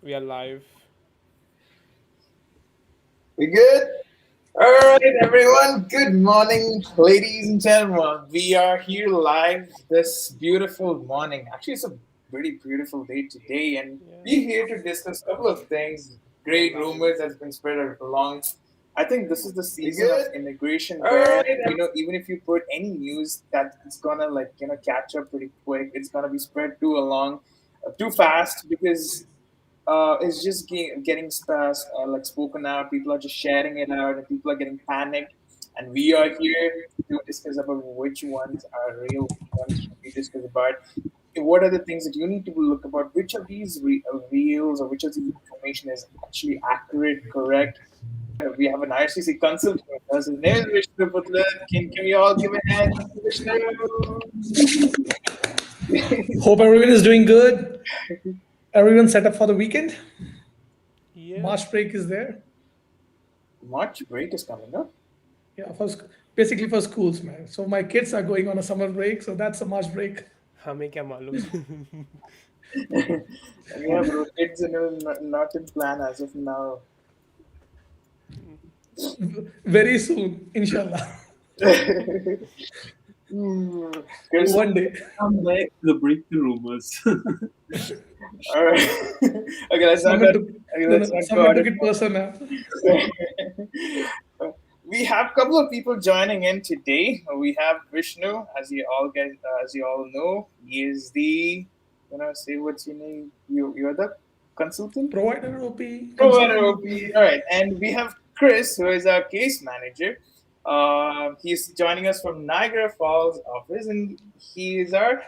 We are live. We good? All right, everyone. Good morning, ladies and gentlemen. We are here live this beautiful morning. Actually, it's a pretty beautiful day today, and Yeah, we're here to discuss a couple of things. we are Great live. rumors that's been spread along. I think this is the We season of good? immigration All where right. even if you put any news that it's gonna catch up pretty quick. It's gonna be spread too along, too fast because it's just getting spoken out. People are just sharing it out, and people are getting panicked. And we are here to discuss about which ones are real, which ones should we discuss about. What are the things that you need to look about? Which of these reels or which of the information is actually accurate, correct? We have an RCC consultant with us. His name is Vishnu Puthillath. Can we all give a hand to Vishnu? Hope everyone is doing good. Everyone set up for the weekend. Yep. March break is there. March break is coming up. Yeah, basically for schools, man. So my kids are going on a summer break, so that's a March break. हमें क्या मालूम. Yeah, bro. Kids are not in plan as of now. Very soon, inshallah. Chris, One day. Come back to the breakthrough rumors. all right. Okay, Someone took no, let's no, not go someone out took of it personal. We have a couple of people joining in today. We have Vishnu, as you all know, he is the say what's your name. You're the consultant. Provider OP, Provider consultant OP. OP. All right, and we have Chris, who is our case manager. He's joining us from Niagara Falls office, and he is our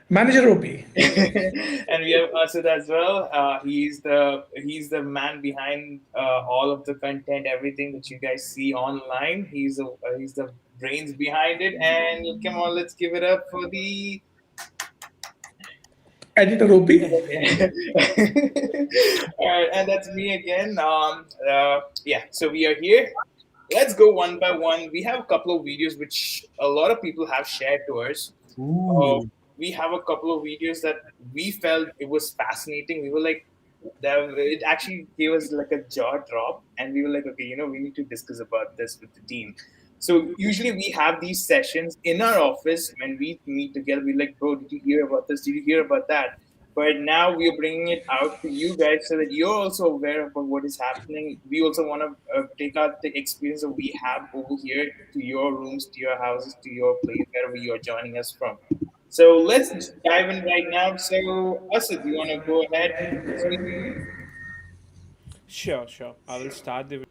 Manager OP. and we have Asud as well. He's the man behind all of the content, everything that you guys see online. He's the brains behind it. And come on, let's give it up for the Editor OP. all right, and that's me again. Yeah, so we are here. Let's go one by one. We have a couple of videos which a lot of people have shared to us. Uh, Ooh. we have a couple of videos that we felt it was fascinating. We were like, it actually gave us like a jaw drop, and we were like, okay, we need to discuss about this with the team. So usually we have these sessions in our office when we meet together. We're like, bro, did you hear about this? Did you hear about that? But now we are bringing it out to you guys so that you're also aware about what is happening. We also want to take out the experience that we have over here to your rooms, to your houses, to your place, wherever you are joining us from. So let's dive in right now. So, Asad, you want to go ahead? Sure, sure. I will start the.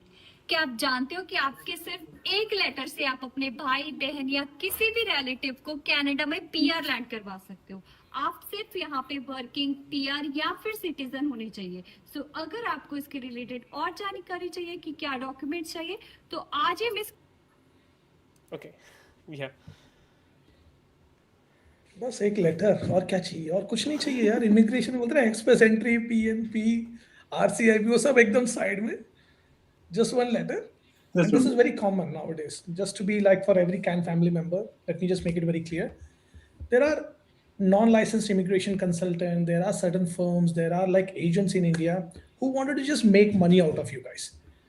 क्या आप जानते हो कि आपके सिर्फ एक letter से आप अपने भाई बहन या किसी भी रिलेटिव को कनाडा में पीआर लैंड करवा सकते हो। आप सिर्फ यहाँ पे वर्किंग पीआर या फिर सिटीजन होने चाहिए। सो अगर आपको इसके रिलेटेड और जानकारी चाहिए कि क्या डॉक्यूमेंट चाहिए तो आज ही मिस Okay. Yeah. बस एक लेटर और क्या चाहिए और कुछ नहीं चाहिए यार इमिग्रेशन बोलते हैं एक्सप्रेस एंट्री पीएनपी आरसीआईपी वो सब एकदम साइड में just one letter. That's And this right. is very common nowadays. Just to be like for every can family member, let me just make it very clear. There are non-licensed immigration consultant. There are certain firms. There are like agents in India who wanted to just make money out of you guys.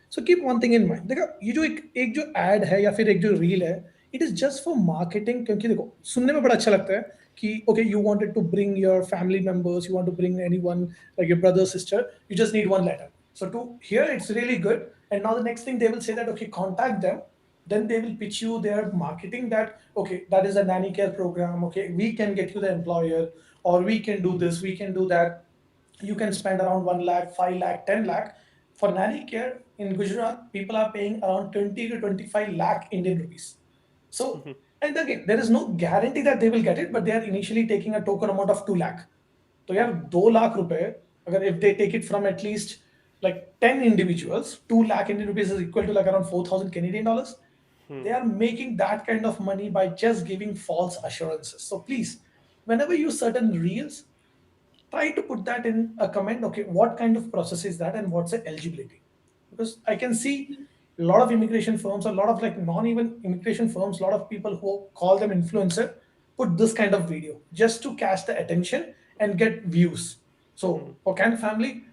So keep one thing in mind. देखो ये जो एक जो ad है या फिर एक जो reel है, it is just for marketing. क्योंकि देखो सुनने में बड़ा अच्छा लगता है कि okay you wanted to bring your family members, you want to bring anyone like your brother sister, you just need one letter. So to here it's really good. And now the next thing they will say that okay contact them, then they will pitch you their marketing that okay that is a nanny care program, okay we can get you the employer, or we can do this, we can do that. You can spend around 1 lakh, 5 lakh, 10 lakh for nanny care. In Gujarat people are paying around 20 to 25 lakh Indian rupees. So and again there is no guarantee that they will get it, but they are initially taking a token amount of 2 lakh. तो यार 2 लाख रुपए अगर if they take it from at least like 10 individuals, 2 lakh Indian rupees is equal to like around 4,000 Canadian dollars. They are making that kind of money by just giving false assurances. So please, whenever you certain reels, try to put that in a comment. Okay, what kind of process is that and what's the eligibility? Because I can see a lot of immigration firms, a lot of like non even immigration firms, a lot of people who call them influencer put this kind of video just to catch the attention and get views. So for Can Family,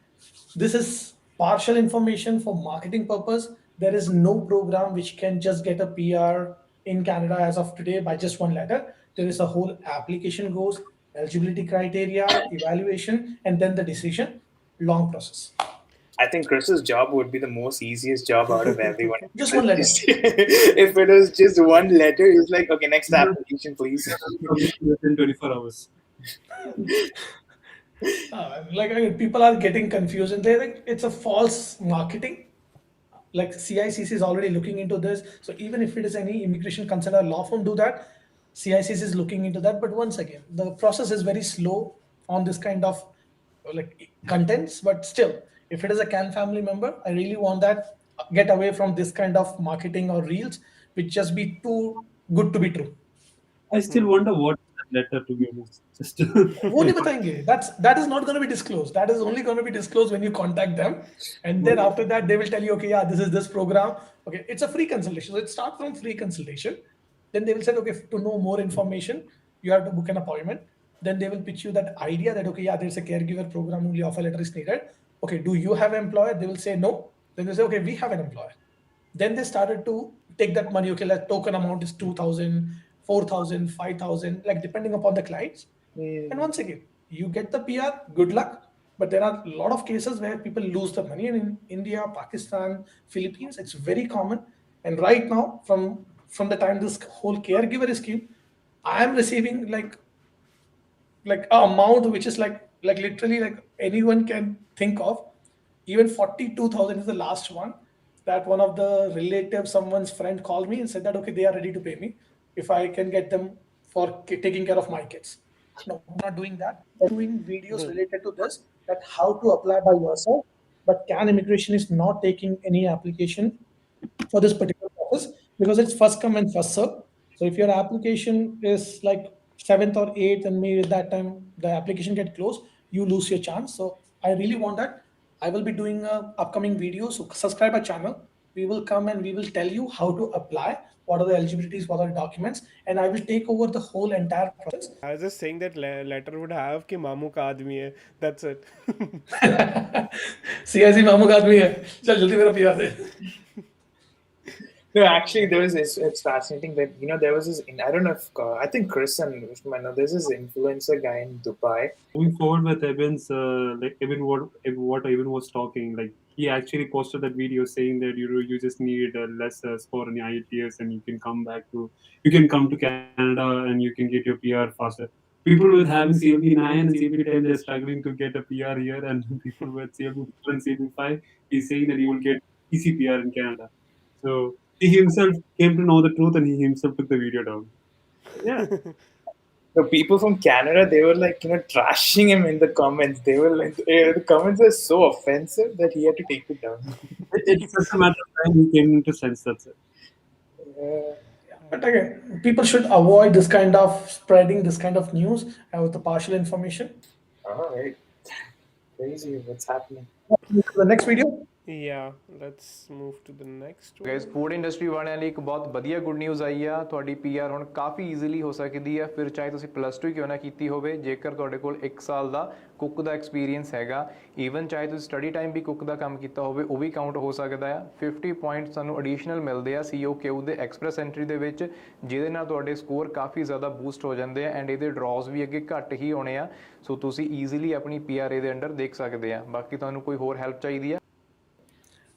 this is partial information for marketing purpose. There is no program which can just get a PR in Canada as of today by just one letter. There is a whole application goes, eligibility criteria, evaluation, and then the decision. Long process. I think Chris's job would be the most easiest job out of everyone. Just one letter. If it was just one letter, he's like, okay, next application, please. Within 24 hours. People are getting confused and they think it's a false marketing. Like CICC is already looking into this. So even if it is any immigration concern or law firm do that, CICC is looking into that. But once again, the process is very slow on this kind of contents. But still, if it is a Can family member, I really want that get away from this kind of marketing or reels, which just be too good to be true. I still wonder what letter, to be honest. Just वो नहीं बताएंगे. That is not going to be disclosed. That is only going to be disclosed when you contact them, and then after that they will tell you, okay, yeah, this is this program. Okay, it's a free consultation. So it starts from free consultation. Then they will say, okay, to know more information, you have to book an appointment. Then they will pitch you that idea that, okay, yeah, there's a caregiver program, only offer letter is needed. Okay, do you have an employer? They will say no. Then they say, okay, we have an employer. Then they started to take that money. Okay, like token amount is 2,000, 4,000, 5,000, like depending upon the clients. And once again, you get the PR, good luck. But there are a lot of cases where people lose the money. And in India, Pakistan, Philippines, it's very common. And right now, from the time this whole caregiver scheme, I am receiving like an amount which is like literally like anyone can think of. Even 42,000 is the last one that one of the relatives, someone's friend called me and said that, okay, they are ready to pay me if I can get them for taking care of my kids. No, I'm not doing that. I'm doing videos related to this, that how to apply by yourself. But Can Immigration is not taking any application for this particular process because it's first come and first serve. So if your application is like 7th or 8th and maybe at that time the application get closed, you lose your chance. So I really want that. I will be doing upcoming videos. So subscribe our channel. We will come and we will tell you how to apply, what are the eligibilities, what are the documents, and I will take over the whole entire process. I was just saying that letter would have कि मामू का आदमी है. That's it. CIC मामू का आदमी है. चल जल्दी मेरा PR they. No, actually, it's fascinating that, there was this, I don't know if, I think Chris and Vishnu might know, there's this influencer guy in Dubai. Moving forward with Evan's, what Evan was talking, like he actually posted that video saying that you just need a less score in the IELTS and you can come to Canada and you can get your PR faster. People with having CLP9 and CLP10, they're struggling to get a PR here, and people with CLP4 and CLP5, he's saying that he will get easy PR in Canada. So he himself came to know the truth and he himself took the video down. Yeah. The people from Canada, they were like, trashing him in the comments. They were like, the comments were so offensive that he had to take it down. It's just a matter of time he came into sense, that's it. But again, people should avoid this kind of spreading this kind of news with the partial information. All right. Crazy, what's happening? The next video. Yeah, let's move to the next one. Guys food industry ਵਾਲਿਆਂ ਲਈ ਇੱਕ ਬਹੁਤ ਵਧੀਆ good news ਆਈ ਆ ਤੁਹਾਡੀ PR ਹੁਣ ਕਾਫੀ easily ਹੋ ਸਕਦੀ ਹੈ ਫਿਰ ਚਾਹੇ ਤੁਸੀਂ +2 ਕਿਉਂ ਨਾ ਕੀਤੀ ਹੋਵੇ ਜੇਕਰ ਤੁਹਾਡੇ ਕੋਲ 1 ਸਾਲ ਦਾ ਕੁੱਕ ਦਾ ਐਕਸਪੀਰੀਅੰਸ ਹੈਗਾ ਈਵਨ ਚਾਹੇ ਤੁਸੀਂ ਸਟੱਡੀ ਟਾਈਮ ਵੀ ਕੁੱਕ ਦਾ ਕੰਮ ਕੀਤਾ ਹੋਵੇ ਉਹ ਵੀ ਕਾਊਂਟ ਹੋ ਸਕਦਾ ਆ 50 ਪੁਆਇੰਟ ਸਾਨੂੰ ਐਡੀਸ਼ਨਲ ਮਿਲਦੇ ਆ COQ ਦੇ ਐਕਸਪ੍ਰੈਸ ਐਂਟਰੀ ਦੇ ਵਿੱਚ ਜਿਹਦੇ ਨਾਲ ਤੁਹਾਡੇ ਸਕੋਰ ਕਾਫੀ ਜ਼ਿਆਦਾ ਬੂਸਟ ਹੋ ਜਾਂਦੇ ਆ ਐਂਡ ਇਹਦੇ ਡਰਾਜ਼ ਵੀ ਅੱਗੇ ਘੱਟ ਹੀ ਹੋਣੇ ਆ ਸੋ ਤੁਸੀਂ ਈਜ਼ੀਲੀ ਆਪਣੀ PR ਇਹਦੇ ਅੰਡਰ ਦੇਖ ਸਕਦੇ ਆ ਬਾਕੀ ਤੁਹਾਨੂੰ ਕੋਈ ਹੋਰ ਹੈਲਪ ਚਾਹੀਦੀ ਆ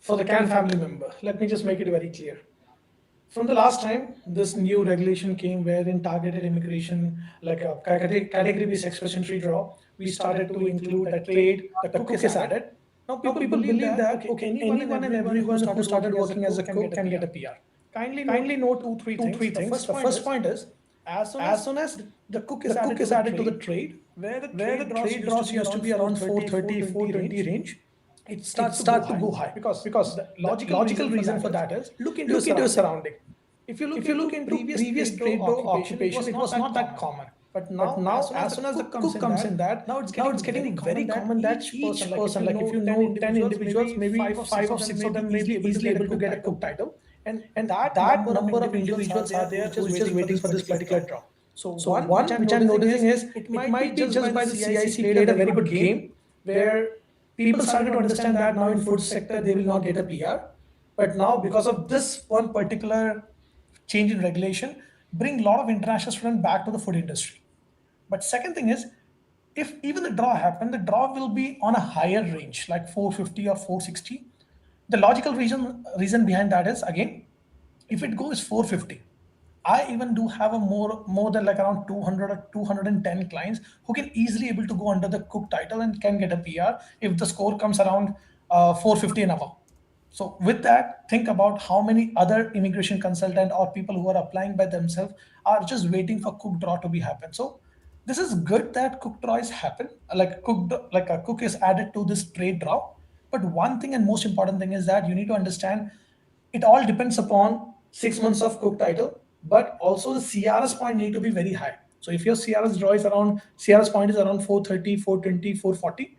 For the Can family member, let me just make it very clear. From the last time, this new regulation came where in targeted immigration, like a category based express entry draw, we started to include the trade, the cook is added. Now people believe that okay, anyone and everyone who started working as a cook can get a PR. Kindly note two, three things. The first point is, as soon as the cook is added to the trade, where the trade draws used to be around 430, 420 range, it starts to go high because the logical reason for that is look into your surrounding. If you look into previous trade draw occupation, it was not that common. But now as soon as the cook comes in that, now it's getting very common that each person, like if you know 10 individuals, maybe 5 or 6 of them may be easily able to get a cook title. And that number of individuals are there who is just waiting for this particular draw. So one which I'm noticing is it might be just by the CIC played a very good game. where people started to understand that now in food sector they will not get a PR, but now because of this one particular change in regulation, bring a lot of international students back to the food industry. But second thing is, if even the draw happen, the draw will be on a higher range, like 450 or 460. The logical reason behind that is, again, if it goes 450, I even do have a more than like around 200 or 210 clients who can easily able to go under the cook title and can get a PR if the score comes around 450 and above. So with that, think about how many other immigration consultant or people who are applying by themselves are just waiting for cook draw to be happen. So this is good that cook draw is happen, like a cook is added to this trade draw. But one thing and most important thing is that you need to understand it all depends upon 6 months of cook title, but also the CRS point need to be very high. So if your CRS point is around 430, 420, 440,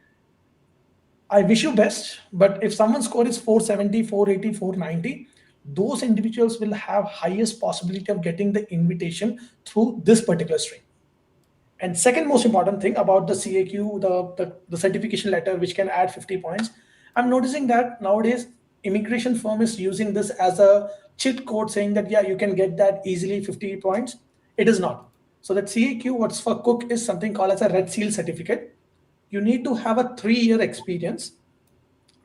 I wish you best. But if someone's score is 470, 480, 490, those individuals will have highest possibility of getting the invitation through this particular stream. And second most important thing about the CAQ, the certification letter, which can add 50 points, I'm noticing that nowadays immigration firm is using this as a cheat code saying that, yeah, you can get that easily 50 points. It is not. So that CAQ, what's for cook, is something called as a red seal certificate. You need to have a 3-year experience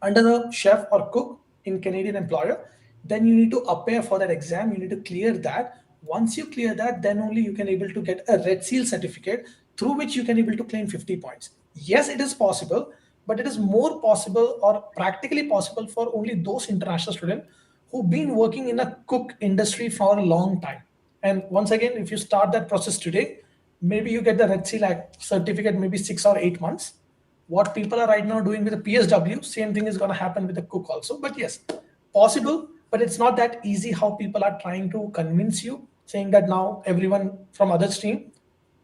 under the chef or cook in Canadian employer. Then you need to appear for that exam. You need to clear that. Once you clear that, then only you can able to get a red seal certificate through which you can able to claim 50 points. Yes, it is possible, but it is more possible or practically possible for only those international students who've been working in a cook industry for a long time. And once again, if you start that process today, maybe you get the red seal certificate maybe 6 or 8 months. What people are right now doing with the PSW, same thing is going to happen with the cook also. But yes, possible, but it's not that easy how people are trying to convince you, saying that now everyone from other stream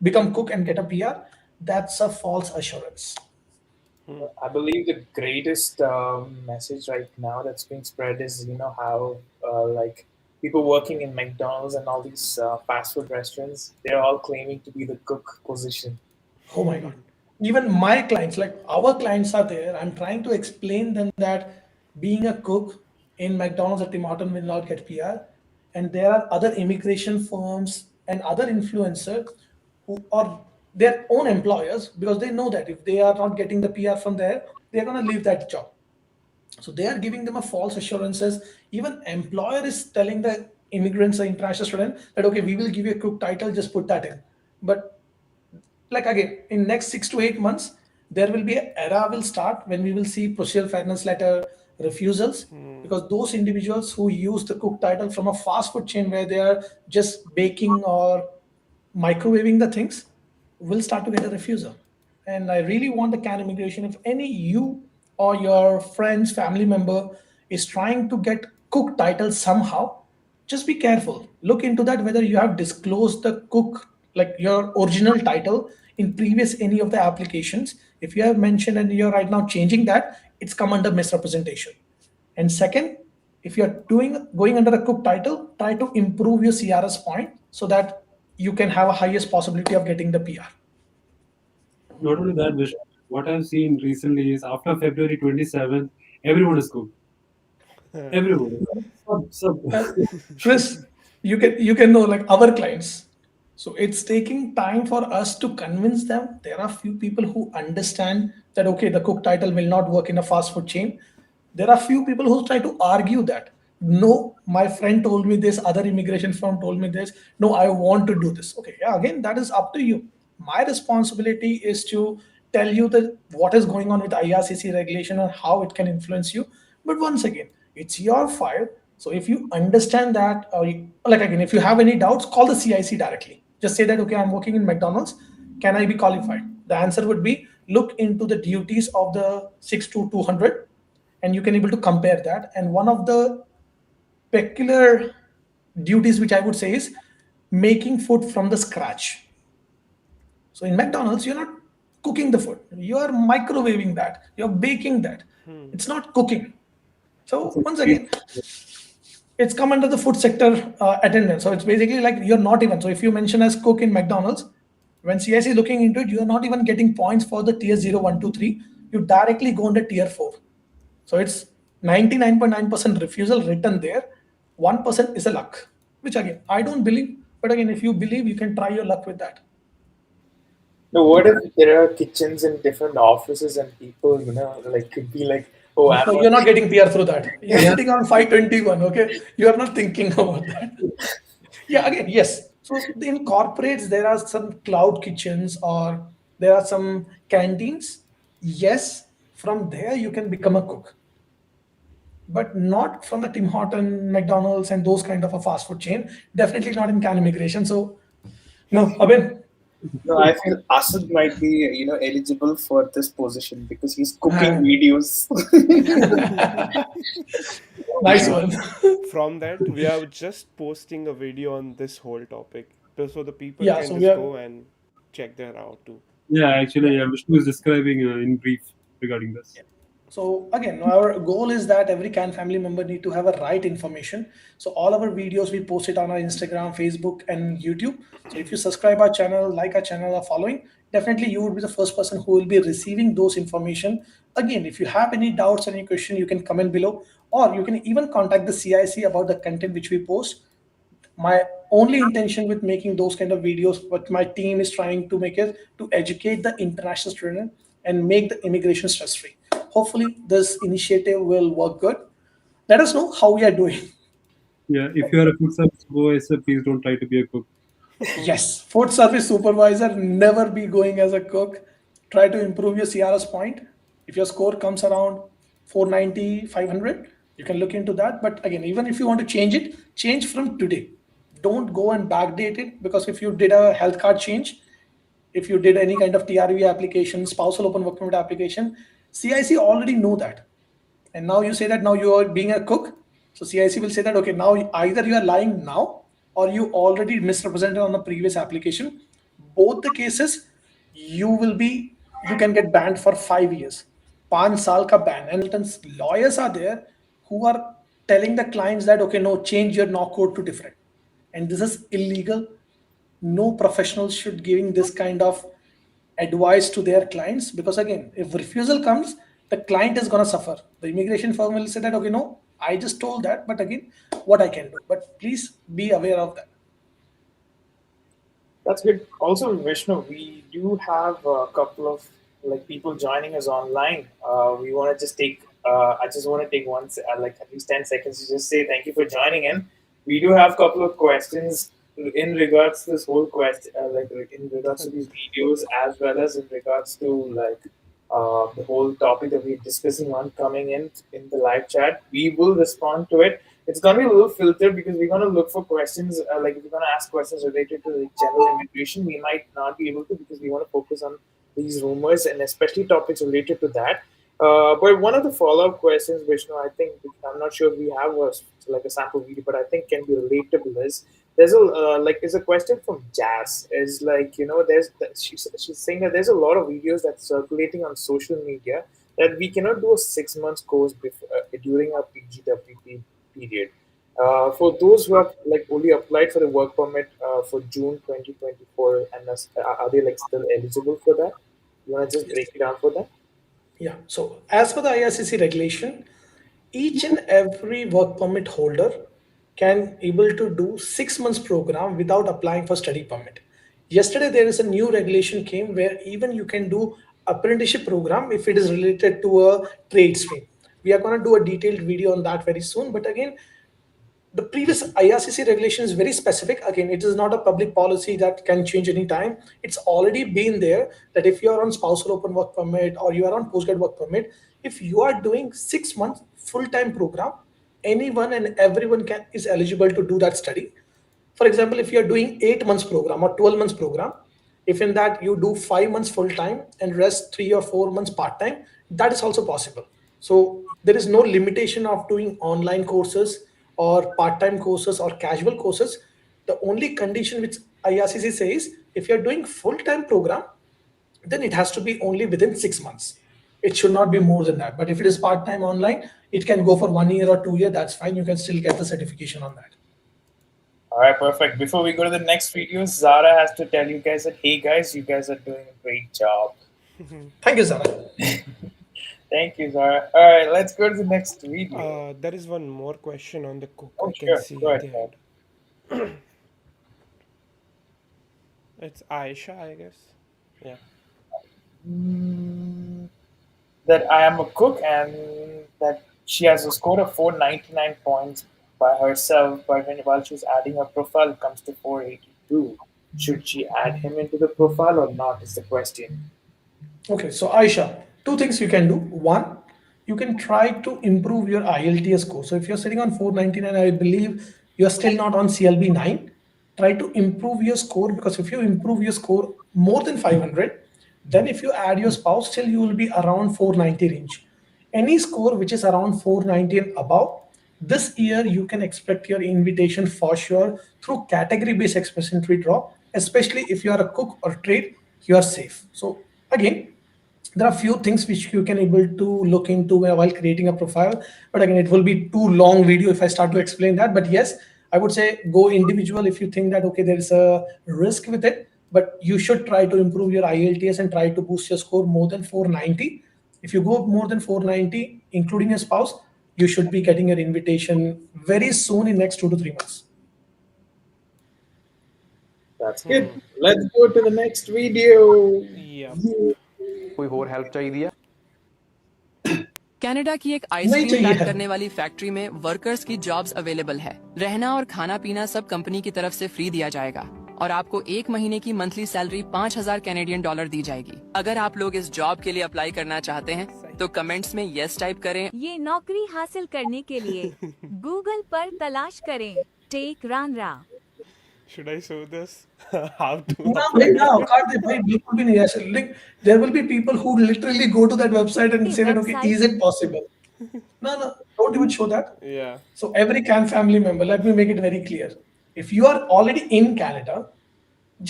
become cook and get a PR. That's a false assurance. I believe the greatest message right now that's being spread is, how like people working in McDonald's and all these fast food restaurants, they're all claiming to be the cook position. Oh my God. Even my clients, like our clients are there. I'm trying to explain them that being a cook in McDonald's at Tim Hortons will not get PR. And there are other immigration firms and other influencers who are their own employers, because they know that if they are not getting the PR from there, they're going to leave that job. So they are giving them a false assurances. Even employer is telling the immigrants or international student that, okay, we will give you a cook title, just put that in. But like again, in next 6 to 8 months, there will be an era will start when we will see procedural fairness letter refusals, because those individuals who use the cook title from a fast food chain where they are just baking or microwaving the things will start to get a refusal. And I really want the can immigration, if any you or your friends, family member is trying to get cook title somehow, just be careful. Look into that whether you have disclosed the cook, like your original title in previous any of the applications. If you have mentioned and you're right now changing that, it's come under misrepresentation. And second, if you're going under the cook title, try to improve your CRS point so that you can have a highest possibility of getting the PR. Not only that, Vishnu, what I've seen recently is after February 27th, everyone is cooked. Everyone. Chris, you can know like our clients. So it's taking time for us to convince them. There are few people who understand that, okay, the cook title will not work in a fast food chain. There are few people who try to argue that, no, my friend told me this, other immigration firm told me this, no, I want to do this. Okay, yeah, again, that is up to you. My responsibility is to tell you that what is going on with IRCC regulation and how it can influence you. But once again, it's your file. So if you understand that, like again, if you have any doubts, call the CIC directly. Just say that, okay, I'm working in McDonald's. Can I be qualified? The answer would be look into the duties of the 6 to 200, and you can able to compare that. And one of the peculiar duties which I would say is making food from the scratch. So in McDonald's, you're not cooking the food, you are microwaving that, you're baking that. It's not cooking. So once again, it's come under the food sector attendance. So it's basically like you're not even. So if you mention as cook in McDonald's, when CIC is looking into it, you're not even getting points for the tier 0, 1, 2, 3. you directly go under tier 4. So it's 99.9% refusal written there. 1% is a luck, which again, I don't believe. But again, if you believe, you can try your luck with that. No, what if there are kitchens in different offices and people, like could be like, oh, I'm So you're not getting PR through that. You're sitting on 521, okay? You are not thinking about that. Yeah, again, yes. So in corporates, there are some cloud kitchens or there are some canteens. Yes, from there you can become a cook, but not from the Tim Horton, McDonald's, and those kind of a fast food chain. Definitely not in Can Immigration. So no, Abin. No, I feel Asad might be, eligible for this position because he's cooking Ah. videos. Nice one. From that, we are just posting a video on this whole topic, so the people Yeah, can so just we are. go and check that out too. Yeah, actually, Vishnu is describing in brief regarding this. So again, our goal is that every Can family member need to have a right information. So all our videos we post it on our Instagram, Facebook, and YouTube. So if you subscribe our channel, like our channel, or following, definitely you would be the first person who will be receiving those information. Again, if you have any doubts or any question, you can comment below, or you can even contact the CIC about the content which we post. My only intention with making those kind of videos, what my team is trying to make is to educate the international student and make the immigration stress free. Hopefully this initiative will work good. Let us know how we are doing. Yeah, if you are a food service boy, so please don't try to be a cook. Yes, food service supervisor, never be going as a cook. Try to improve your CRS point. If your score comes around 490, 500, you can look into that. But again, even if you want to change it, change from today. Don't go and backdate it, because if you did a health card change, if you did any kind of TRV application, spousal open work permit application, CIC already know that. And now you say that now you are being a cook. So CIC will say that, okay, now either you are lying now or you already misrepresented on the previous application. Both the cases, you can get banned for 5 years. 5 saal ka ban. And lawyers are there who are telling the clients that, okay, no, change your knock code to different. And this is illegal. No professional should giving this kind of advice to their clients, because again, if refusal comes, the client is going to suffer. The immigration firm will say that, okay, no, I just told that, but again, what I can do. But please be aware of that. That's good. Also, Vishnu, we do have a couple of people joining us online. We want to just take. I just want to take at least 10 seconds to just say thank you for joining in. We do have a couple of questions in regards to this whole question, in regards to these videos, as well as in regards to the whole topic that we're discussing on coming in the live chat. We will respond to it. It's going to be a little filtered because we're going to look for questions, if we're going to ask questions related to the general immigration, we might not be able to, because we want to focus on these rumors and especially topics related to that. But one of the follow-up questions, Vishnu, I think, I'm not sure if we have a sample video, but I think can be relatable is, there's a question from Jazz, is she's saying that there's a lot of videos that's circulating on social media that we cannot do a 6 months course during our PGWP period. For those who have only applied for the work permit for June 2024, and are they still eligible for that? You want to just break it down for that? Yeah. So as per the IRCC regulation, each and every work permit holder can able to do 6 months program without applying for study permit. Yesterday there is a new regulation came where even you can do apprenticeship program if it is related to a trade stream. We are going to do a detailed video on that very soon. But again, the previous IRCC regulation is very specific. Again, it is not a public policy that can change anytime. It's already been there that if you are on spousal open work permit or you are on postgrad work permit, if you are doing 6 months full-time program, anyone and everyone is eligible to do that study. For example, if you are doing 8 months program or 12 months program, if in that you do 5 months full-time and rest 3 or 4 months part-time, that is also possible. So there is no limitation of doing online courses or part-time courses or casual courses. The only condition which IRCC says, if you're doing full-time program, then it has to be only within 6 months. It should not be more than that. But if it is part-time online, it can go for 1 year or 2 years. That's fine. You can still get the certification on that. All right, perfect. Before we go to the next video, Zara has to tell you guys that, hey guys, you guys are doing a great job. Thank you, Zara. Thank you, Zara. All right, let's go to the next video. There is one more question on the cook. Oh, I can sure. see Go at ahead. the Go end. It's Aisha, I guess. Yeah. ahead. That I am a cook and that she has a score of 499 points by herself, but while she's adding her profile, it comes to 482. Should she add him into the profile or not? Is the question. Okay, so Aisha, two things you can do. One, you can try to improve your IELTS score. So if you're sitting on 499, I believe you're still not on CLB 9. Try to improve your score, because if you improve your score more than 500, then if you add your spouse, still you will be around 490 range. Any score which is around 490 and above, this year you can expect your invitation for sure through category based express entry draw, especially if you are a cook or trade, you are safe. So again, there are few things which you can able to look into while creating a profile, but again it will be too long video if I start to explain that. But yes, I would say go individual if you think that okay there is a risk with it, but you should try to improve your IELTS and try to boost your score more than 490. If you go more than 490 including your spouse, you should be getting your invitation very soon in next 2 to 3 months. That's good. Let's go to the next video. Yeah. कोई और help चाहिए? Canada की एक नहीं ice cream चाहिए pack है। करने वाली फैक्ट्री में वर्कर्स की जॉब्स अवेलेबल है। रहना और खाना पीना सब कंपनी की तरफ से फ्री दिया जाएगा और आपको 1 महीने की मंथली सैलरी 5,000 कैनेडियन डॉलर दी जाएगी। अगर आप लोग इस जॉब के लिए अप्लाई करना चाहते हैं तो कमेंट्स में यस टाइप करें। ये नौकरी हासिल करने के लिए गूगल पर तलाश करें take रानरा। Should I show this? How to ना apply? भाई ना औकात दे भाई, बिल्कुल भी नहीं ऐसे link. There will be people who literally go to that website and say that okay, is it possible? No, no, don't even show that. Yeah. So every Can family member, let me make it very clear. If you are already in Canada,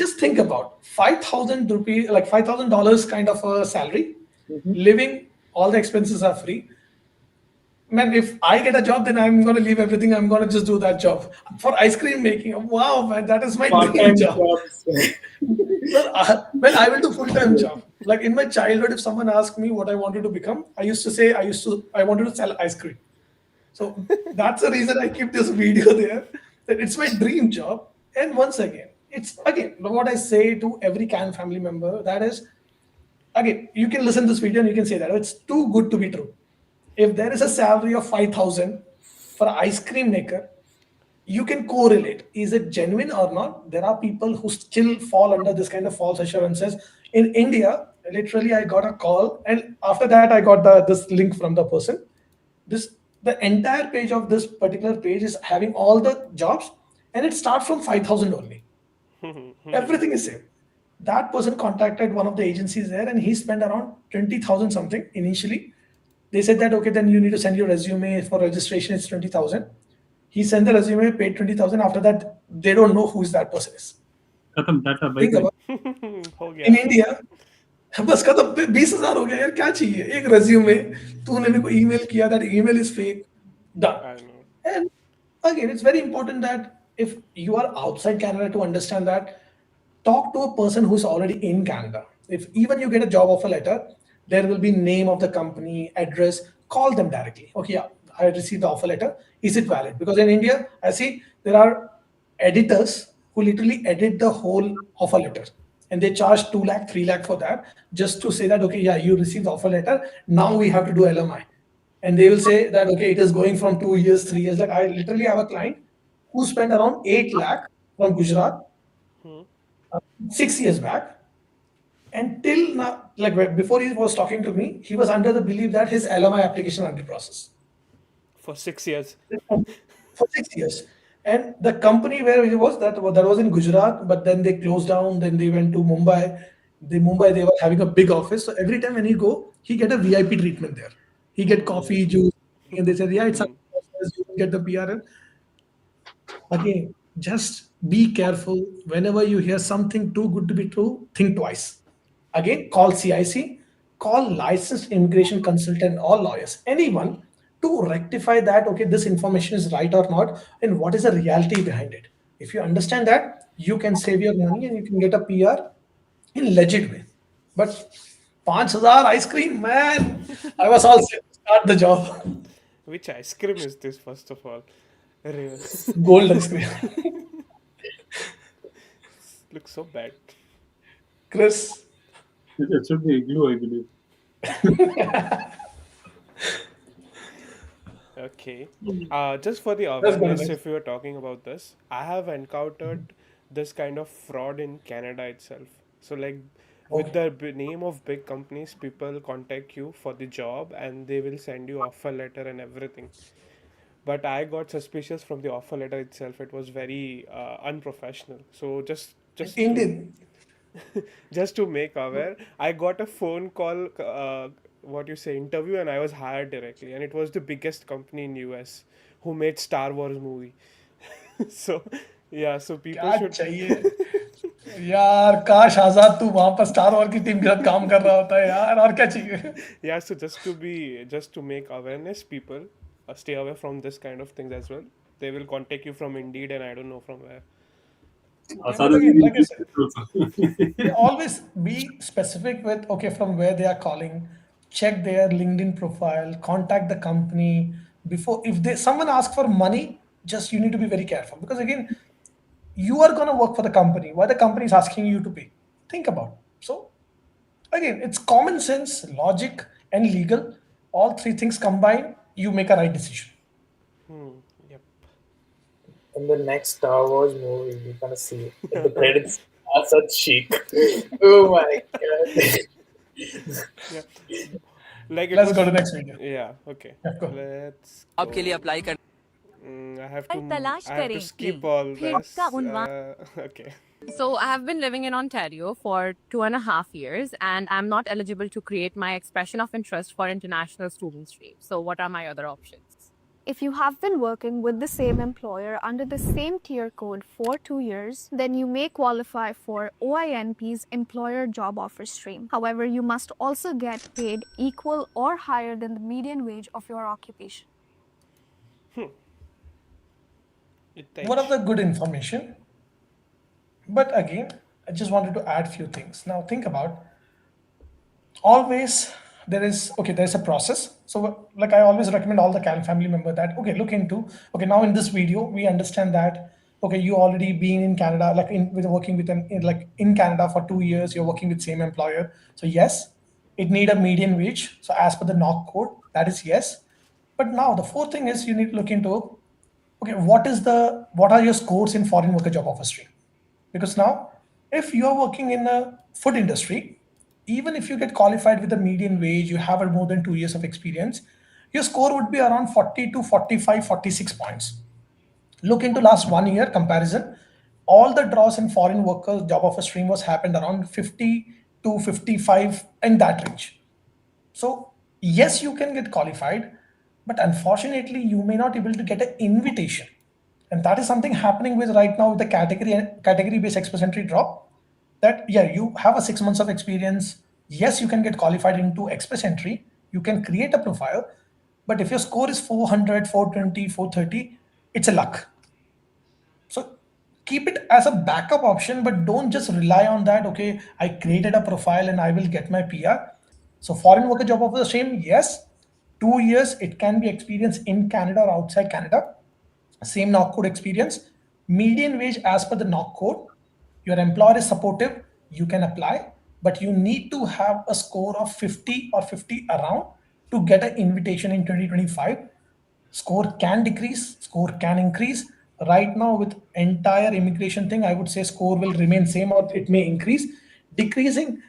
just think about 5,000 rupees, like $5,000 kind of a salary, living, all the expenses are free. Man, if I get a job, then I'm going to leave everything. I'm going to just do that job for ice cream making. Wow, man, that is my dream Part-time job. jobs. Well, I will do full-time job. Like in my childhood, if someone asked me what I wanted to become, I used to say I wanted to sell ice cream. So that's the reason I keep this video there. That it's my dream job. And once again, it's again what I say to every Can family member. That is, again, you can listen to this video and you can say that it's too good to be true. If there is a salary of 5,000 for an ice cream maker, you can correlate. Is it genuine or not? There are people who still fall under this kind of false assurances. In India, literally, I got a call, and after that, I got this link from the person. The entire page of this particular page is having all the jobs, and it starts from 5,000 only. Everything is same. That person contacted one of the agencies there, and he spent around 20,000 something initially. They said that okay, then you need to send your resume for registration. It's 20,000. He sent the resume, paid 20,000. After that, they don't know who is that person is. Think about हो गया. in India, बस खत्म 20,000 हो गया यार, क्या चाहिए एक resume, तूने मेरे को email किया, that email is fake, done. I know. And again, it's very important that if you are outside Canada to understand that, talk to a person who's already in Canada. If even you get a job offer letter, there will be name of the company, address, call them directly. Okay, yeah, I received the offer letter. Is it valid? Because in India, I see there are editors who literally edit the whole offer letter. And they charge 2 lakh, 3 lakh for that, just to say that, okay, yeah, you received the offer letter. Now we have to do LMI. And they will say that, okay, it is going from 2 years, 3 years. Like I literally have a client who spent around 8 lakh from Gujarat 6 years back. And till now, like before he was talking to me, he was under the belief that his LMI application under process For 6 years. for 6 years. And the company where he was, that was in Gujarat, but then they closed down. Then they went to Mumbai. They were having a big office. So every time when he go, he get a VIP treatment there. He get coffee, juice, and they said, yeah, it's a process. You will get the PRN. Again, just be careful. Whenever you hear something too good to be true, think twice. Again, call CIC, call licensed immigration consultant or lawyers, anyone to rectify that, okay, this information is right or not, and what is the reality behind it. If you understand that, you can save your money and you can get a PR in legit way. But 5,000 ice cream, man. I was all set to start the job. Which ice cream is this, first of all? Re- Gold ice cream. Looks so bad. Chris, It should be igloo, I believe. Okay. Just for the let's go to awareness, next. if we were talking about this, I have encountered this kind of fraud in Canada itself. So, like, with Okay. the name of big companies, people contact you for the job and they will send you offer letter and everything. But I got suspicious from the offer letter itself. It was very unprofessional. So just to Indian. just to make aware, I got a phone call, what you say, interview, and I was hired directly, and it was the biggest company in US who made Star Wars movie. So yeah, so people क्या should चाहिए यार? काश आजाद तू वहां पर star war की team के साथ काम कर रहा होता है यार, और क्या चाहिए? yeah, so just to make awareness, people stay away from this kind of things as well. They will contact you from Indeed, and I don't know from where. Yeah, Asad but is again, really like I said, also. always be specific with, okay, from where they are calling. Check their LinkedIn profile, contact the company before. If they someone asks for money, just you need to be very careful, because again, you are going to work for the company. Why the company is asking you to pay? Think about it. So again, it's common sense, logic, and legal. All three things combined, you make a right decision. Yep. In the next Star Wars movie, you're gonna see the credits are such chic. Oh my god. Yeah. Like it Let's was. go to next video. Yeah. Okay. Yeah, go. Let's job के go. लिए apply कर I have पर to. तलाश I have to करें skip कि all फिर this. आपका उन्वान Okay. So I have been living in Ontario for 2.5 years, and I'm not eligible to create my expression of interest for international student stream. So what are my other options? If you have been working with the same employer under the same tier code for 2 years, then you may qualify for OINP's employer job offer stream. However, you must also get paid equal or higher than the median wage of your occupation. One of the good information, but again, I just wanted to add few things. Now think about, always there's a process. So like I always recommend all the family member that, okay, look into, okay, now in this video we understand that, okay, you already been in Canada, like with working with them in Canada for 2 years, you're working with same employer. So yes, it need a median wage. So as per the knock code, that is yes. But now the fourth thing is you need to look into, okay, what are your scores in foreign worker job offer stream? Because now, if you are working in the food industry, even if you get qualified with a median wage, you have more than 2 years of experience, your score would be around 40 to 45, 46 points. Look into last 1 year comparison. All the draws in foreign workers job offer stream was happened around 50 to 55 in that range. So yes, you can get qualified, but unfortunately, you may not able to get an invitation, and that is something happening with right now with the category based express entry drop. That yeah, you have a 6 months of experience. Yes, you can get qualified into express entry. You can create a profile, but if your score is 400, 420, 430, it's a luck. So keep it as a backup option, but don't just rely on that. Okay, I created a profile and I will get my PR. So foreign worker job offer the same, yes. 2 years, it can be experience in Canada or outside Canada. Same knock code experience. Median wage as per the knock code. Your employer is supportive, you can apply, but you need to have a score of 50 or 50 around to get an invitation in 2025. Score can decrease, score can increase. Right now with entire immigration thing, I would say score will remain same or it may increase. Decreasing,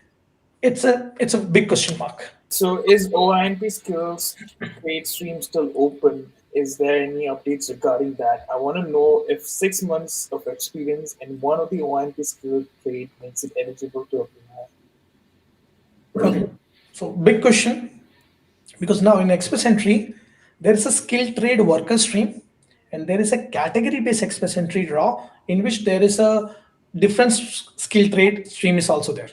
it's a big question mark. So is OINP skills trade stream still open? Is there any updates regarding that? I want to know if 6 months of experience in one of the OINP skill trade makes it eligible to apply. Okay, so big question, because now in express entry there is a skilled trade worker stream and there is a category based express entry draw in which there is a different skill trade stream is also there.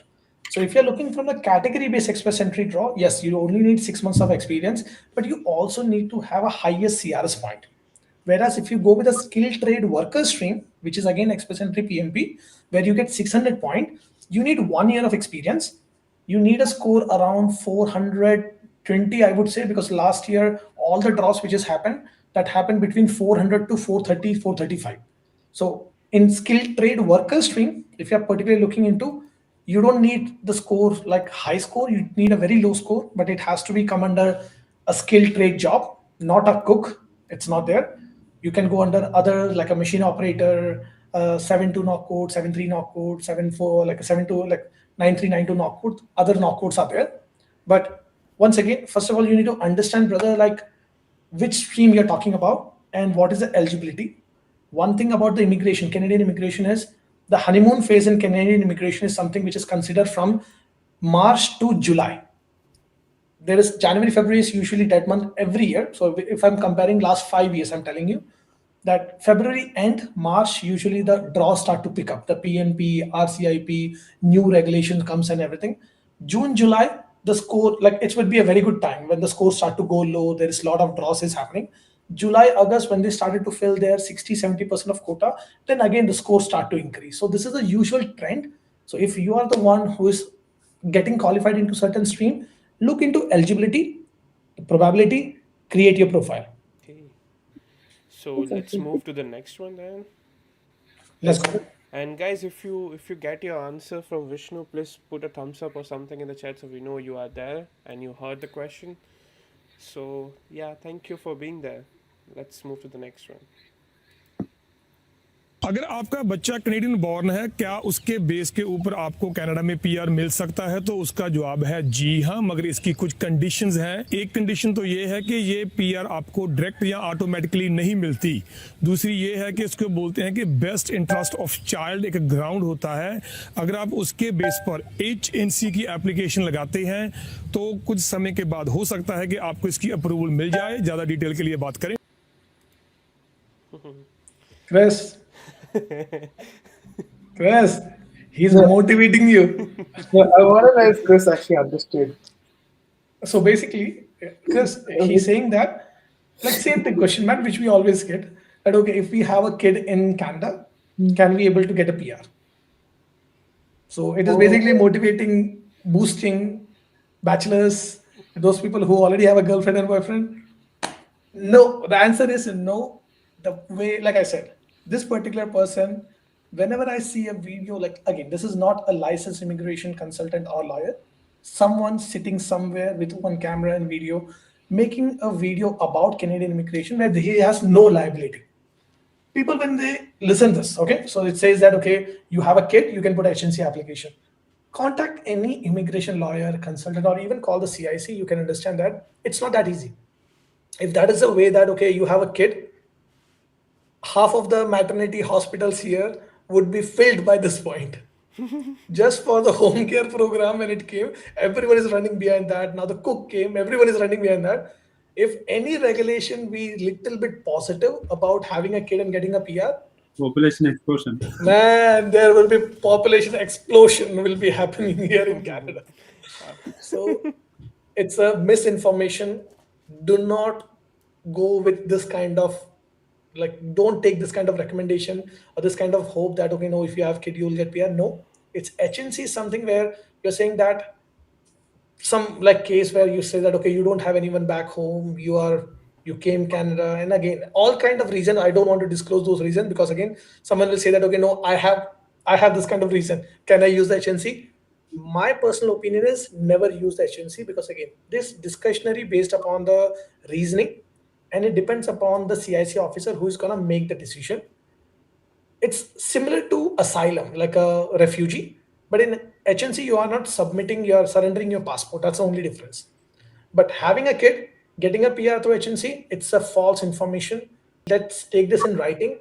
So if you're looking from the category based express entry draw, yes, you only need 6 months of experience, but you also need to have a highest CRS point. Whereas if you go with a skilled trade worker stream, which is again express entry PMP, where you get 600 point, you need 1 year of experience. you need a score around 420, I would say, because last year all the draws which has happened, that happened between 400 to 430, 435. So in skilled trade worker stream, if you're particularly looking into, you don't need the score like high score, you need a very low score, but it has to be come under a skilled trade job, not a cook. It's not there. You can go under other like a machine operator, 7-2 knock code, 7-3 knock code, 7-4, like a 7-2, like 9-3-9-2 knock code. Other knock codes are there. But once again, first of all, you need to understand, brother, like which stream you're talking about and what is the eligibility. One thing about the immigration, Canadian immigration, is the honeymoon phase in Canadian immigration is something which is considered from March to July. There is January, February is usually that month every year. So if I'm comparing last 5 years, I'm telling you that February end, March, usually the draws start to pick up. The PNP, RCIP, new regulation comes and everything. June, July, the score, like it would be a very good time when the scores start to go low. There is a lot of draws is happening. July, August, when they started to fill their 60-70% of quota, then again the scores start to increase. So this is the usual trend. So if you are the one who is getting qualified into certain stream, look into eligibility, probability, create your profile. Okay. So let's move to the next one then. Let's go. And guys, if you get your answer from Vishnu, please put a thumbs up or something in the chat so we know you are there and you heard the question. So yeah, thank you for being there. Let's move to the next one. अगर आपका बच्चा Canadian born है, क्या उसके base के ऊपर आपको Canada में पीआर मिल सकता है? तो उसका जवाब है जी हाँ, मगर इसकी कुछ कंडीशंस हैं। एक कंडीशन तो ये है कि ये पीआर आपको डायरेक्ट या ऑटोमेटिकली नहीं मिलती। दूसरी ये है कि इसको बोलते हैं कि बेस्ट इंटरेस्ट ऑफ चाइल्ड एक ग्राउंड होता है। अगर आप उसके बेस पर HNC की एप्लीकेशन लगाते हैं तो कुछ समय के बाद हो सकता है कि आपको इसकी अप्रूवल मिल जाए। ज़्यादा डिटेल के लिए बात करें। Chris, he's motivating you. Yeah, I want to know if Chris actually understood. So basically, Chris, he's saying that, like same thing, question mark, which we always get, that okay, if we have a kid in Canada, can we able to get a PR? So it is basically motivating, boosting bachelors, those people who already have a girlfriend and boyfriend. No, the answer is no. The way, like I said, this particular person, whenever I see a video, like again, this is not a licensed immigration consultant or lawyer, someone sitting somewhere with one camera and video, making a video about Canadian immigration where he has no liability. People, when they listen this, okay, so it says that, okay, you have a kid, you can put HNC application. Contact any immigration lawyer, consultant, or even call the CIC, you can understand that it's not that easy. If that is the way that, okay, you have a kid, half of the maternity hospitals here would be filled by this point. Just for the home care program, when it came, everyone is running behind that. Now the cook came, everyone is running behind that. If any regulation be little bit positive about having a kid and getting a PR, population explosion. Man, there will be population explosion will be happening here in Canada. So it's a misinformation. Do not go with this kind of, like, don't take this kind of recommendation or this kind of hope that, okay, no, if you have kid, you'll get PR. No, it's HNC something where you're saying that some like case where you say that, okay, you don't have anyone back home, you came Canada, and again, all kind of reason. I don't want to disclose those reasons because again, someone will say that, okay, no, I have this kind of reason. Can I use the HNC? My personal opinion is never use the HNC because again, this discretionary based upon the reasoning, and it depends upon the CIC officer who is gonna make the decision. It's similar to asylum, like a refugee, but in HNC you are not submitting, you are surrendering your passport. That's the only difference. But having a kid, getting a PR through HNC, it's a false information. Let's take this in writing.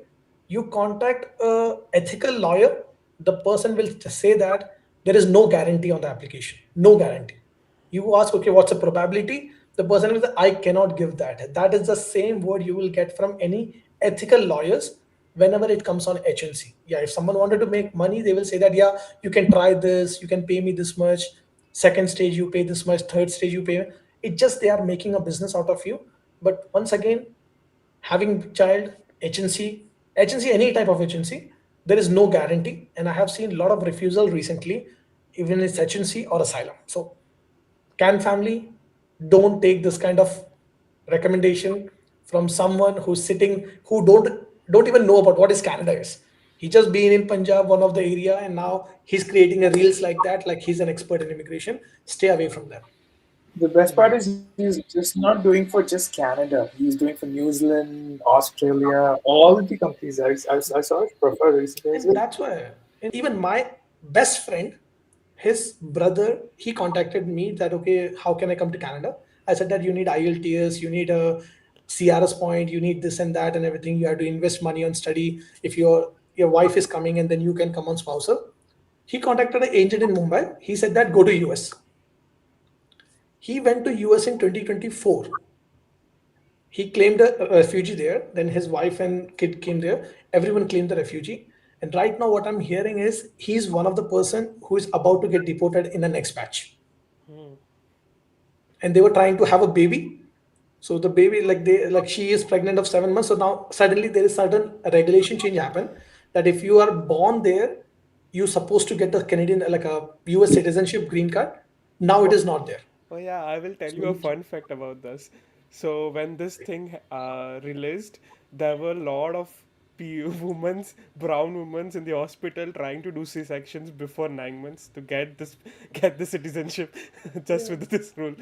You contact a ethical lawyer, the person will say that there is no guarantee on the application, no guarantee. You ask, okay, what's the probability? The person will say, I cannot give that. That is the same word you will get from any ethical lawyers whenever it comes on HNC. Yeah, if someone wanted to make money, they will say that, yeah, you can try this, you can pay me this much, second stage you pay this much, third stage you pay. It just, they are making a business out of you. But once again, having child, HNC, any type of HNC, there is no guarantee. And I have seen a lot of refusal recently even it's HNC or asylum. So can family don't take this kind of recommendation from someone who's sitting who don't even know about what is Canada is. He just been in Punjab, one of the area, and now he's creating a reels like that, like he's an expert in immigration. Stay away from them. The best part is he's just not doing for just Canada. He's doing for New Zealand, Australia, all the countries. I saw his profile recently. And that's why, and even my best friend, his brother, he contacted me that, okay, how can I come to Canada? I said that you need IELTS, you need a CRS point, you need this and that and everything. You have to invest money on study. If your wife is coming, and then you can come on spousal. He contacted an agent in Mumbai. He said that go to US. He went to US in 2024. He claimed a refugee there. Then his wife and kid came there. Everyone claimed the refugee. And right now, what I'm hearing is he's one of the person who is about to get deported in the next batch. And they were trying to have a baby. So the baby, like she is pregnant of 7 months. So now suddenly there is certain regulation change happen that if you are born there, you're supposed to get a Canadian, like a US citizenship green card. Now it is not there. Oh yeah, I will tell you a fun fact about this. So when this thing released, there were a lot of brown women in the hospital trying to do C-sections before 9 months to get the citizenship just with this rule.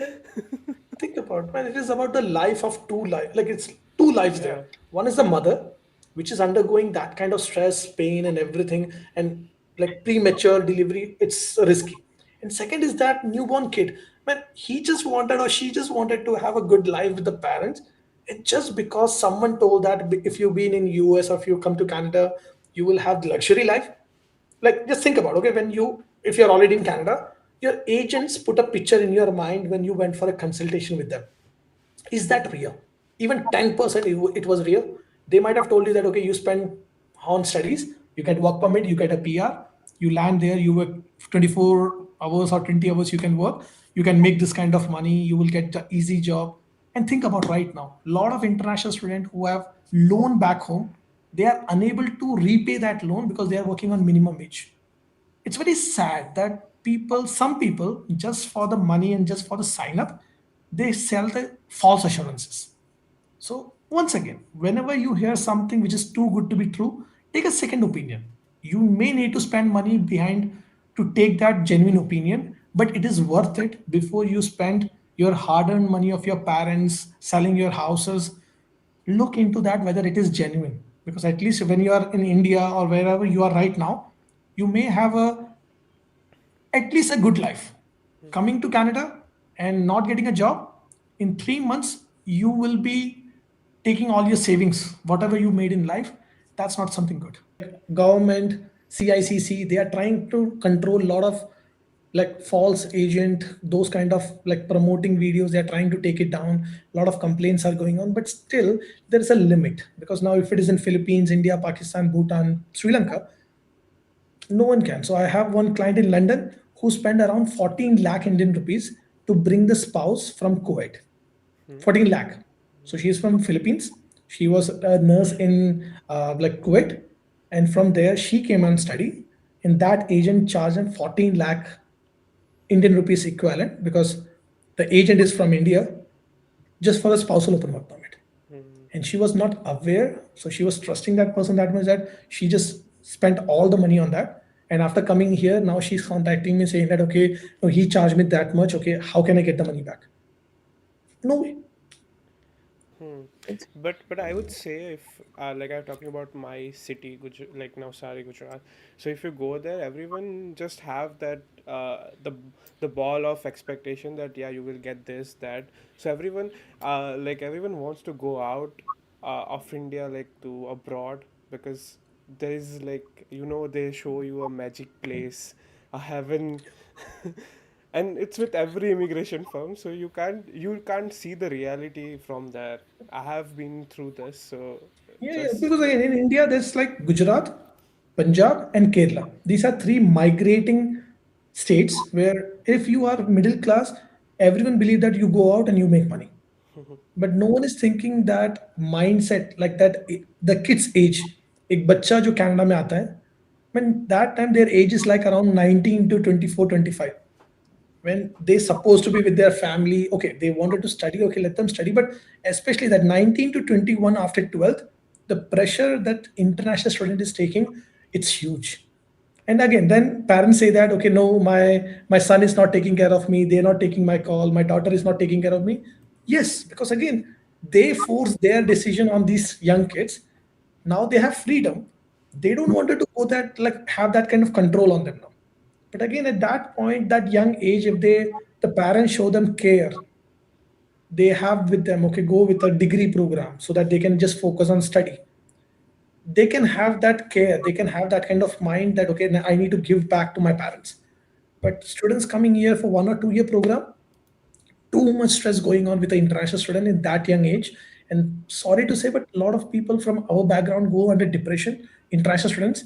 Think about, man, it is about the life of two lives. Like it's two lives there. One is the mother, which is undergoing that kind of stress, pain, and everything, and like premature delivery, it's risky. And second is that newborn kid. Man, he just wanted or she just wanted to have a good life with the parents. And just because someone told that if you've been in US or if you come to Canada, you will have the luxury life. Like just think about, okay, if you're already in Canada, your agents put a picture in your mind when you went for a consultation with them. Is that real? Even 10% it was real. They might have told you that, okay, you spend on studies, you get work permit, you get a PR, you land there, you work 24 hours or 20 hours, you can work, you can make this kind of money, you will get an easy job. And think about right now, a lot of international students who have loan back home, they are unable to repay that loan because they are working on minimum wage. It's very sad that some people, just for the money and just for the sign up, they sell the false assurances. So once again, whenever you hear something which is too good to be true, take a second opinion. You may need to spend money behind to take that genuine opinion, but it is worth it before you spend your hard-earned money of your parents selling your houses. Look into that whether it is genuine, because at least when you are in India or wherever you are right now, you may have at least a good life. Coming to Canada and not getting a job, in 3 months you will be taking all your savings, whatever you made in life. That's not something good. Government, CICC, they are trying to control a lot of like false agent, those kind of like promoting videos. They're trying to take it down. A lot of complaints are going on, but still there is a limit, because now if it is in Philippines, India, Pakistan, Bhutan, Sri Lanka, no one can. So I have one client in London who spent around 14 lakh Indian rupees to bring the spouse from Kuwait. 14 lakh. So she's from Philippines. She was a nurse in like Kuwait, and from there she came and studied. And that agent charged him 14 lakh Indian rupees equivalent, because the agent is from India, just for a spousal open work permit. And she was not aware, so she was trusting that person that much that she just spent all the money on that. And after coming here, now she's contacting me saying that, okay, no, he charged me that much. Okay, how can I get the money back? No way. But I would say, if like I'm talking about my city, like Navsari, Gujarat. So if you go there, everyone just have that the ball of expectation that you will get this, that. So everyone wants to go out of India, like to abroad, because there is like they show you a magic place, a heaven. And it's with every immigration firm, so you can't see the reality from there. I have been through this, so Yeah, just because again, in India, there's like Gujarat, Punjab, and Kerala. These are three migrating states where if you are middle class, everyone believe that you go out and you make money. But no one is thinking that mindset, like that the kid's age. एक बच्चा जो Canada में आता है, When that time their age is like around 19 to 24, 25. When they supposed to be with their family, okay, they wanted to study, okay, let them study. But especially that 19 to 21 after 12th, the pressure that international student is taking, it's huge. And again, then parents say that, okay, no, my son is not taking care of me, they're not taking my call, my daughter is not taking care of me. Yes, because again, they force their decision on these young kids. Now they have freedom. They don't want to go that, like, have that kind of control on them now. But again, at that point, that young age, if the parents show them care, they have with them, okay, go with a degree program so that they can just focus on study. They can have that care, they can have that kind of mind that, okay, now I need to give back to my parents. But students coming here for 1 or 2 year program, too much stress going on with the international student in that young age. And sorry to say, but a lot of people from our background go under depression, international students,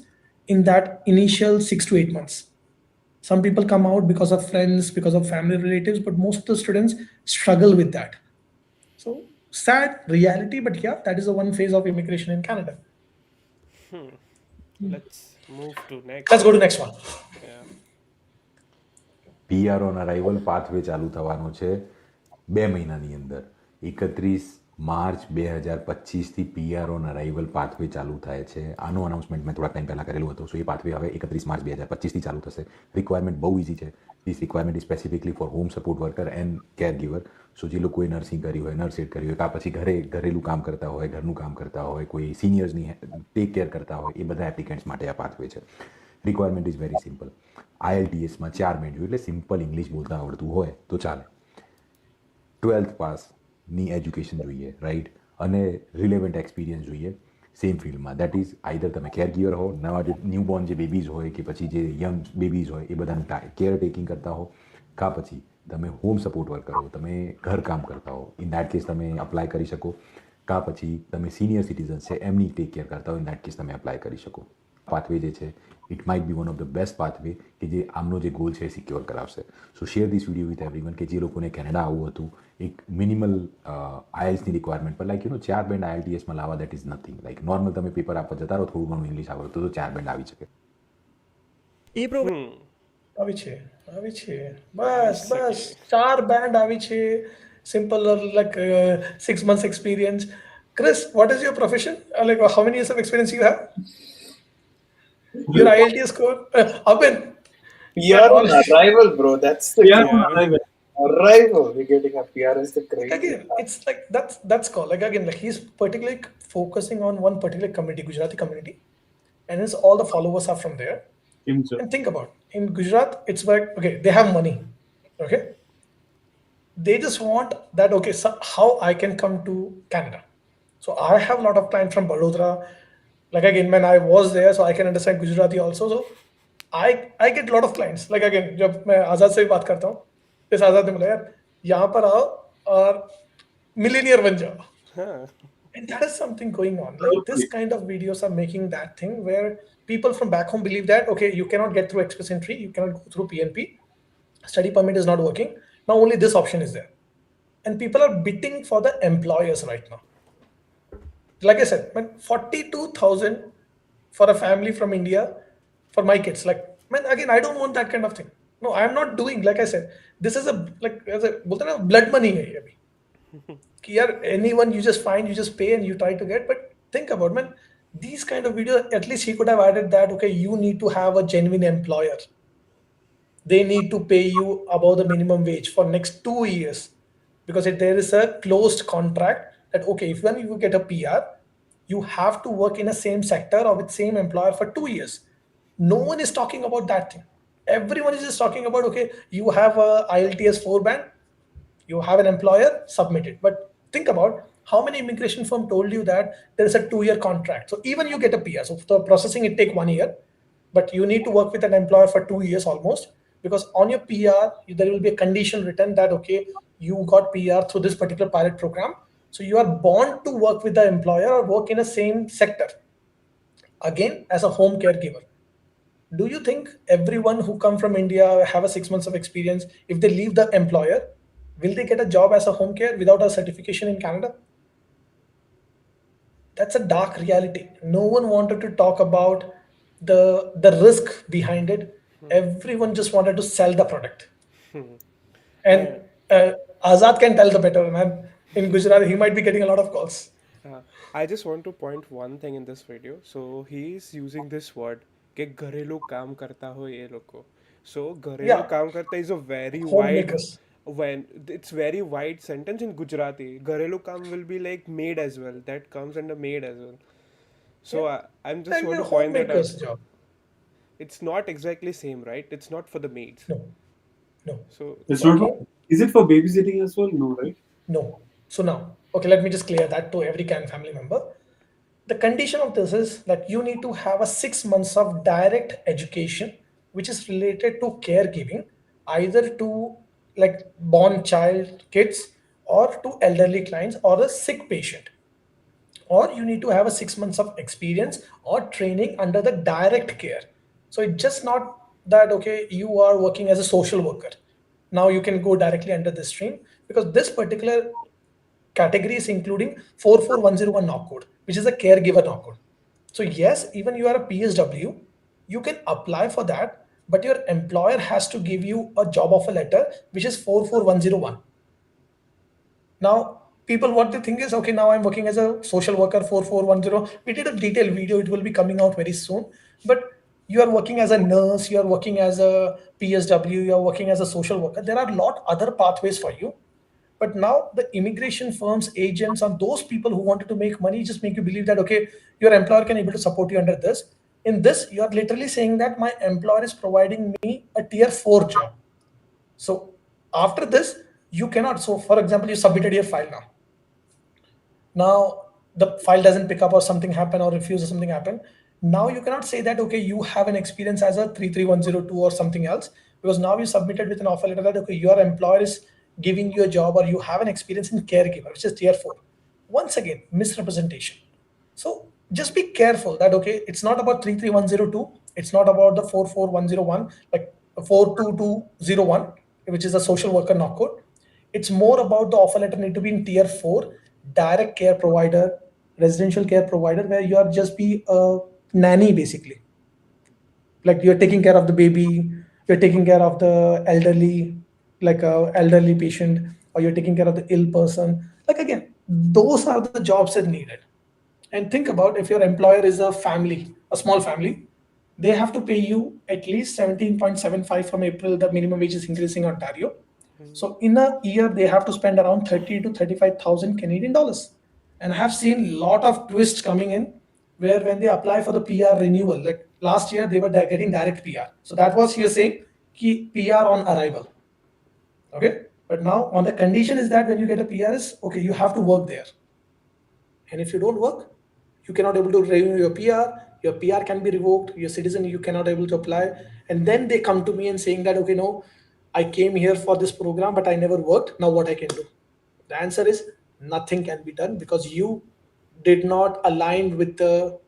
in that initial 6 to 8 months. Some people come out because of friends, because of family relatives, but most of the students struggle with that. So sad reality, but yeah, that is the one phase of immigration in Canada. Let's move to next. Let's go to next one. Yeah. PR on arrival pathway ચાલુ થવાનો છે 2 મહિનાની અંદર 31 March 2025થી PR on arrival pathway ચાલુ થાય છે. આનું announcement મેં થોડા ટાઈમ પહેલાં કરેલું હતું. સો એ પાથવે હવે 31 માર્ચ 2025થી ચાલુ થશે. રિક્વાયરમેન્ટ બહુ ઇઝી છે. This requirement is specifically for home support worker and caregiver. So જે લોકોએ નર્સિંગ કરી હોય, નર્સ એડ કરી હોય, કાં પછી ઘરેલું કામ કરતા હોય, ઘરનું કામ કરતા હોય, કોઈ સિનિયર્સની ટેક કેર કરતા હોય, એ બધા એપ્લિકન્ટ્સ માટે આ પાથવે છે. Requirement is very simple. IELTSમાં 4 બેન્ડ જોઈએ, એટલે સિમ્પલ ઇંગ્લિશ બોલતા આવડતું હોય તો ચાલે. 12th પાસની એજ્યુકેશન જોઈએ, રાઈટ, અને રિલેવન્ટ એક્સપિરિયન્સ જોઈએ સેમ ફિલ્ડમાં. દેટ ઇઝ આઈધર તમે કેર ગીવર હો, નવા જે ન્યૂબોર્ન જે બેબીઝ હોય કે પછી જે યંગ બેબીઝ હોય એ બધાનું કેર ટેકિંગ કરતા હો, કાં પછી તમે હોમ સપોર્ટ વર્કર હો, તમે ઘરકામ કરતા હો, ઇન દેટ કેસ તમે અપ્લાય કરી શકો. કાં પછી તમે સિનિયર સિટીઝન્સ છે એમની ટેક કેર કરતા હો, ઇન દેટ કેસ તમે અપ્લાય કરી શકો. પાથવે જે છે it might be one of the best pathway કે જે આમનો જે ગોલ છે એ સિક્યોર કરાવશે. So share this video with everyone કે જે લોકોને કેનેડા આવવું હતું, એક મિનિમલ આઈએલ્સની રિક્વાયરમેન્ટ પર, લાઈક 4 બેન્ડ IELTSમાં લાવવા that is nothing. Like normal તમે પેપર આપવા જતા રહો, થોડું ઘણું ઇંગ્લિશ આવડતું તો 4 બેન્ડ આવી શકે. એ પ્રોગ્રામ આવી છે બસ 4 બેન્ડ આવી છે. Simple, like 6 months experience. Chris, what is your profession? Like, how many years of experience you have? Your IELTS score? Abin? PR on arrival, bro. That's the PR on arrival. Arrival. We're getting a PR is the crazy. Again, it's like that's called, like, again, like, he's particularly focusing on one particular community, Gujarati community, and his all the followers are from there. And think about, in Gujarat, it's like, okay, they have money, okay, they just want that, okay, so how I can come to Canada. So I have a lot of clients from Vadodara. Like, again, when I was there, so I can understand Gujarati also. So I get a lot of clients. Like, again, जब मैं आजाद से भी बात करता हूँ, इस आजाद ने बोला यार यहाँ पर आओ और मिलीनियर बन जाओ. And that is something going on. Like, this kind of videos are making that thing where people from back home believe that, okay, you cannot get through express entry, you cannot go through PNP, study permit is not working. Now only this option is there. And people are bidding for the employers right now. Like I said, man, 42,000 for a family from India for my kids. Like, man, again, I don't want that kind of thing. No, I'm not doing, like I said, this is a, like, as a blood money hai ye abhi. Ki yaar, anyone you just find, you just pay and you try to get. But think about, man, these kind of videos, at least he could have added that, okay, you need to have a genuine employer. They need to pay you above the minimum wage for next 2 years, because if there is a closed contract that, okay, if when you get a PR, you have to work in the same sector or with same employer for 2 years. No one is talking about that thing. Everyone is just talking about, okay, you have a IELTS 4 band, you have an employer, submit it. But think about how many immigration firm told you that there is a 2-year contract. So even you get a PR, so the processing it take 1 year, but you need to work with an employer for 2 years almost, because on your PR there will be a condition written that, okay, you got PR through this particular pilot program. So you are bound to work with the employer or work in the same sector. Again, as a home caregiver. Do you think everyone who come from India have a 6 months of experience, if they leave the employer, will they get a job as a home care without a certification in Canada? That's a dark reality. No one wanted to talk about the risk behind it. Everyone just wanted to sell the product. And Azad can tell the better, man. In Gujarat, he might be getting a lot of calls. I just want to point one thing in this video. So he's using this word कि घरेलू काम करता हो ये लोग को. So घरेलू Yeah, काम करता is a very wide homemakers. when it's very wide sentence in Gujarati. घरेलू काम will be like maid as well. That comes under maid as well. So I'm just Like want a to point that out. homemaker's job. It's not exactly same, right? It's not for the maids. No, no. So It's not. Okay. Is it for babysitting as well? No, right? No. So now, okay, let me just clear that to every Can family member. The condition of this is that you need to have a 6 months of direct education, which is related to caregiving, either to like born child, kids, or to elderly clients or a sick patient. Or you need to have a 6 months of experience or training under the direct care. So it's just not that, okay, you are working as a social worker. Now you can go directly under this stream because this particular category is including 44101 knock code, which is a caregiver knock code. So yes, even you are a PSW, you can apply for that, but your employer has to give you a job offer letter, which is 44101. Now, people, what they think is, okay, now I'm working as a social worker 4410. We did a detailed video, it will be coming out very soon. But you are working as a nurse, you are working as a PSW, you are working as a social worker. There are a lot other pathways for you. But now the immigration firms, agents, and those people who wanted to make money just make you believe that, okay, your employer can able to support you under this. In this, you are literally saying that my employer is providing me a tier 4 job. So after this, you cannot. So for example, you submitted your file now. Now the file doesn't pick up or something happen or refuse or something happen. Now you cannot say that, okay, you have an experience as a 33102 or something else, because now you submitted with an offer letter that, okay, your employer is giving you a job or you have an experience in caregiver, which is tier 4. Once again, misrepresentation. So just be careful that, okay, it's not about 33102, it's not about the 44101, like 42201, which is a social worker knock code. It's more about the offer letter need to be in tier 4, direct care provider, residential care provider, where you are just be a nanny basically. Like you're taking care of the baby, you're taking care of the elderly, like a elderly patient, or you're taking care of the ill person. Like again, those are the jobs that needed. And think about if your employer is a family, a small family, they have to pay you at least 17.75 from April. The minimum wage is increasing in Ontario. So in a year, they have to spend around 30 to 35,000 Canadian dollars. And I have seen a lot of twists coming in where when they apply for the PR renewal, like last year, they were getting direct PR. So that was here saying ki PR on arrival. Okay. But now on the condition is that when you get a PR is, okay, you have to work there. And if you don't work, you cannot able to renew your PR can be revoked, your citizen, you cannot able to apply. And then they come to me and saying that, okay, no, I came here for this program, but I never worked. Now what I can do? The answer is nothing can be done because you did not align with the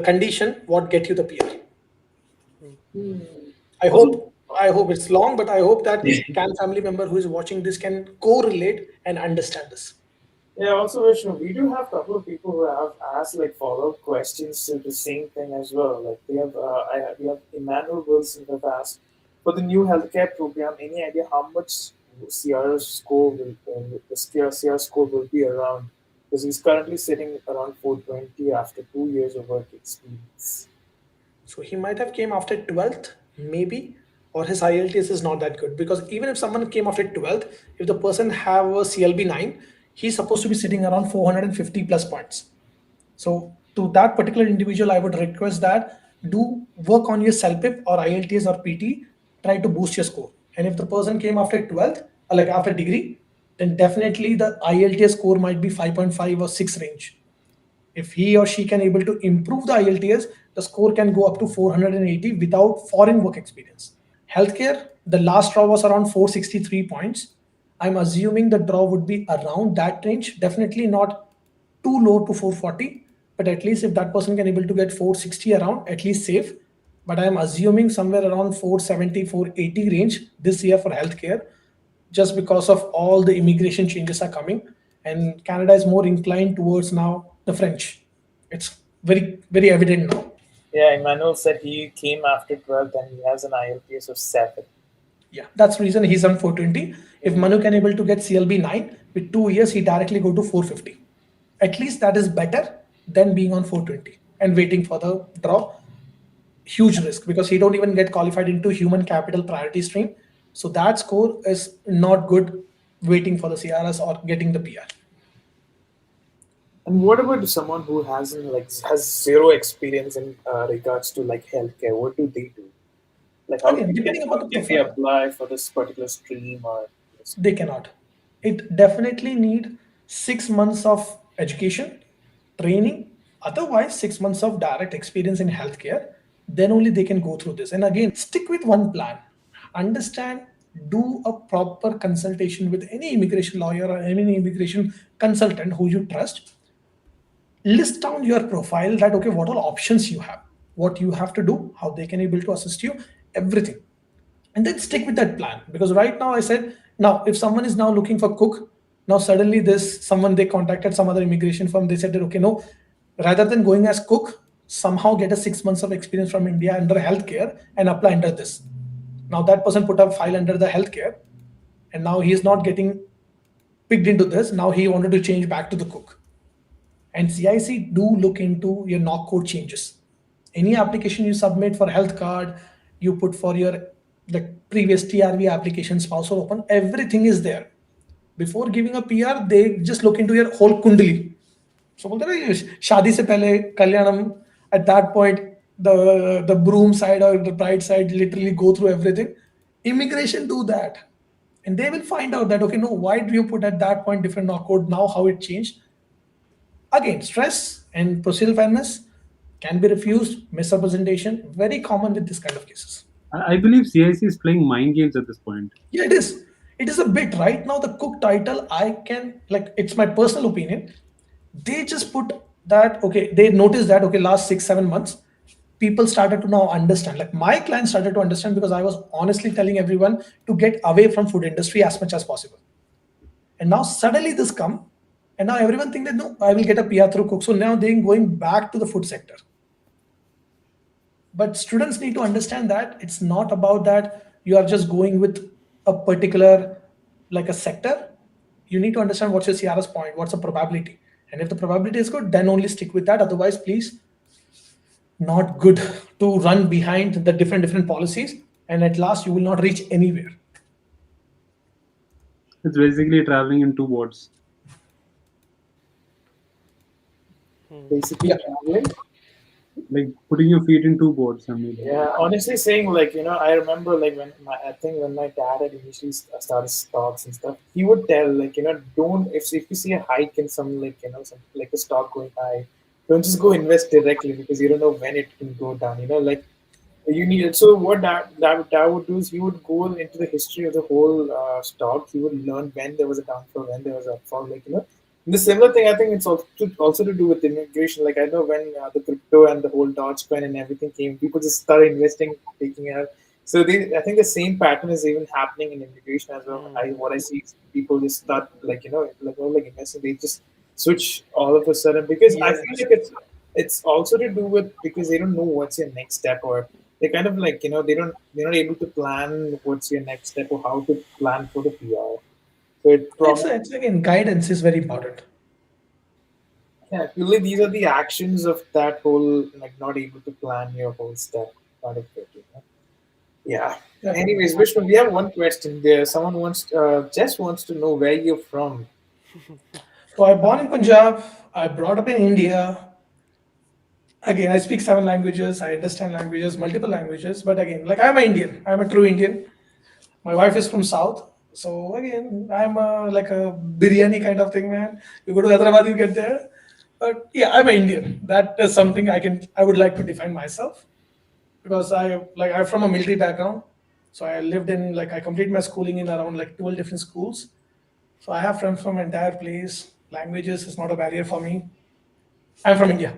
condition what get you the PR. I hope it's long, but I hope that Can family member who is watching this can correlate and understand this. Yeah, also Vishnu, we do have a couple of people who have asked like follow-up questions to the same thing as well. Like we have Emmanuel Wilson who have asked for the new healthcare program. Any idea how much CR score will be around? Because he's currently sitting around 420 after 2 years of work experience. So he might have came after 12th, maybe, or his IELTS is not that good. Because even if someone came after 12th, if the person have a CLB 9, he's supposed to be sitting around 450 plus points. So to that particular individual, I would request that do work on your CELPIP or IELTS or PT, try to boost your score. And if the person came after 12th, or like after degree, then definitely the IELTS score might be 5.5 or 6 range. If he or she can able to improve the IELTS, the score can go up to 480 without foreign work experience. Healthcare, the last draw was around 463 points. I'm assuming the draw would be around that range, definitely not too low to 440, but at least if that person can able to get 460 around, at least safe. But I'm assuming somewhere around 470, 480 range this year for healthcare, just because of all the immigration changes are coming. And Canada is more inclined towards now the French. It's very, very evident now. Yeah, Emmanuel said he came after 12th and he has an IELTS of 7. Yeah, that's the reason he's on 420. If Manu can able to get CLB 9 with 2 years, he directly go to 450. At least that is better than being on 420 and waiting for the draw. Huge risk because he don't even get qualified into human capital priority stream. So that score is not good waiting for the CRS or getting the PR. And what about someone who has zero experience in regards to like healthcare? What do they do? Like Again, depending how upon the can they profile, apply for this particular stream or they cannot. It definitely need 6 months of education, training, otherwise 6 months of direct experience in healthcare. Then only they can go through this. And again, stick with one plan. Understand, do a proper consultation with any immigration lawyer or any immigration consultant who you trust. List down your profile that okay, what all options you have, what you have to do, how they can able to assist you, everything, and then stick with that plan. Because right now I said, now if someone is now looking for cook, now suddenly this someone they contacted some other immigration firm, they said that okay, no, rather than going as cook, somehow get a 6 months of experience from India under healthcare and apply under this. Now that person put a file under the healthcare and now he is not getting picked into this. Now he wanted to change back to the cook. And CIC do look into your knock code changes. Any application you submit for health card, you put for your the previous TRV application, spousal open, everything is there. Before giving a PR, they just look into your whole kundali. So बोलते हैं ना, शादी से पहले kalyanam, at that point the broom side or the bride side literally go through everything. Immigration do that, and they will find out that okay, no, why do you put at that point different knock code, now how it changed. Again, stress and procedural fairness can be refused, misrepresentation, very common with this kind of cases. I believe CIC is playing mind games at this point. Yeah, it is. It is a bit. Right now, the cook title, I can, like, it's my personal opinion. They just put that, okay, they noticed that, okay, last 6-7 months, people started to now understand. Like, my clients started to understand because I was honestly telling everyone to get away from food industry as much as possible. And now suddenly this come, and now everyone think that no, I will get a PR through cook. So now they're going back to the food sector. But students need to understand that it's not about that you are just going with a particular like a sector. You need to understand what's your CRS point, what's the probability. And if the probability is good, then only stick with that. Otherwise, please, not good to run behind the different policies. And at last, you will not reach anywhere. It's basically traveling in two boats. basically traveling. Like putting your feet in two boats. I mean. Yeah, honestly saying, like, I remember like when my dad had initially started stocks and stuff, he would tell like, don't, if you see a hike in some like, some like a stock going high, don't just go invest directly because you don't know when it can go down, like you need it. So what that would do is he would go into the history of the whole stock. He would learn when there was a downfall, when there was a upfall, like, the similar thing, I think it's also to do with immigration. Like I know when the crypto and the whole Dogecoin and everything came, people just started investing, taking out. So I think the same pattern is even happening in immigration as well. What I see is people just start like investing. They just switch all of a sudden because I feel like it's also to do with because they don't know what's your next step, or they kind of like they're not able to plan what's your next step or how to plan for the PR. So it's again, guidance is very important. Yeah, really, these are the actions of that whole like not able to plan your whole step part of it. Yeah. Anyways, Vishnu, we have one question there. Someone just wants to know where you're from. So I born in Punjab. I brought up in India. Again, I speak 7 languages. I understand languages, multiple languages. But again, like I'm an Indian. I'm a true Indian. My wife is from South. So again, I'm like a biryani kind of thing, man. You go to Hyderabad, you get there. But yeah, I'm an Indian. That is something I would like to define myself because I'm from a military background. So I lived in I completed my schooling in around 12 different schools. So I have friends from entire place. Languages is not a barrier for me. I'm from India.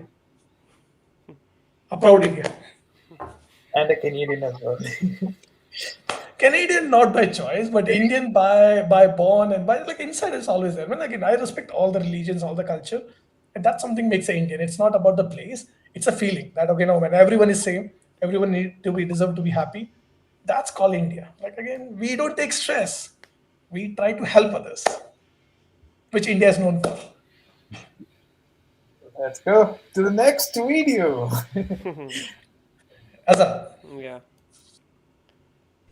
A proud Indian. And a Canadian as well. Canadian not by choice, but Indian by born and by inside is always there. Again, I respect all the religions, all the culture, and that's something makes an Indian. It's not about the place. It's a feeling that, okay, no, when everyone is same, everyone need to be deserve to be happy. That's called India. Like, again, we don't take stress. We try to help others, which India is known for. Let's go to the next video. Azar. Yeah.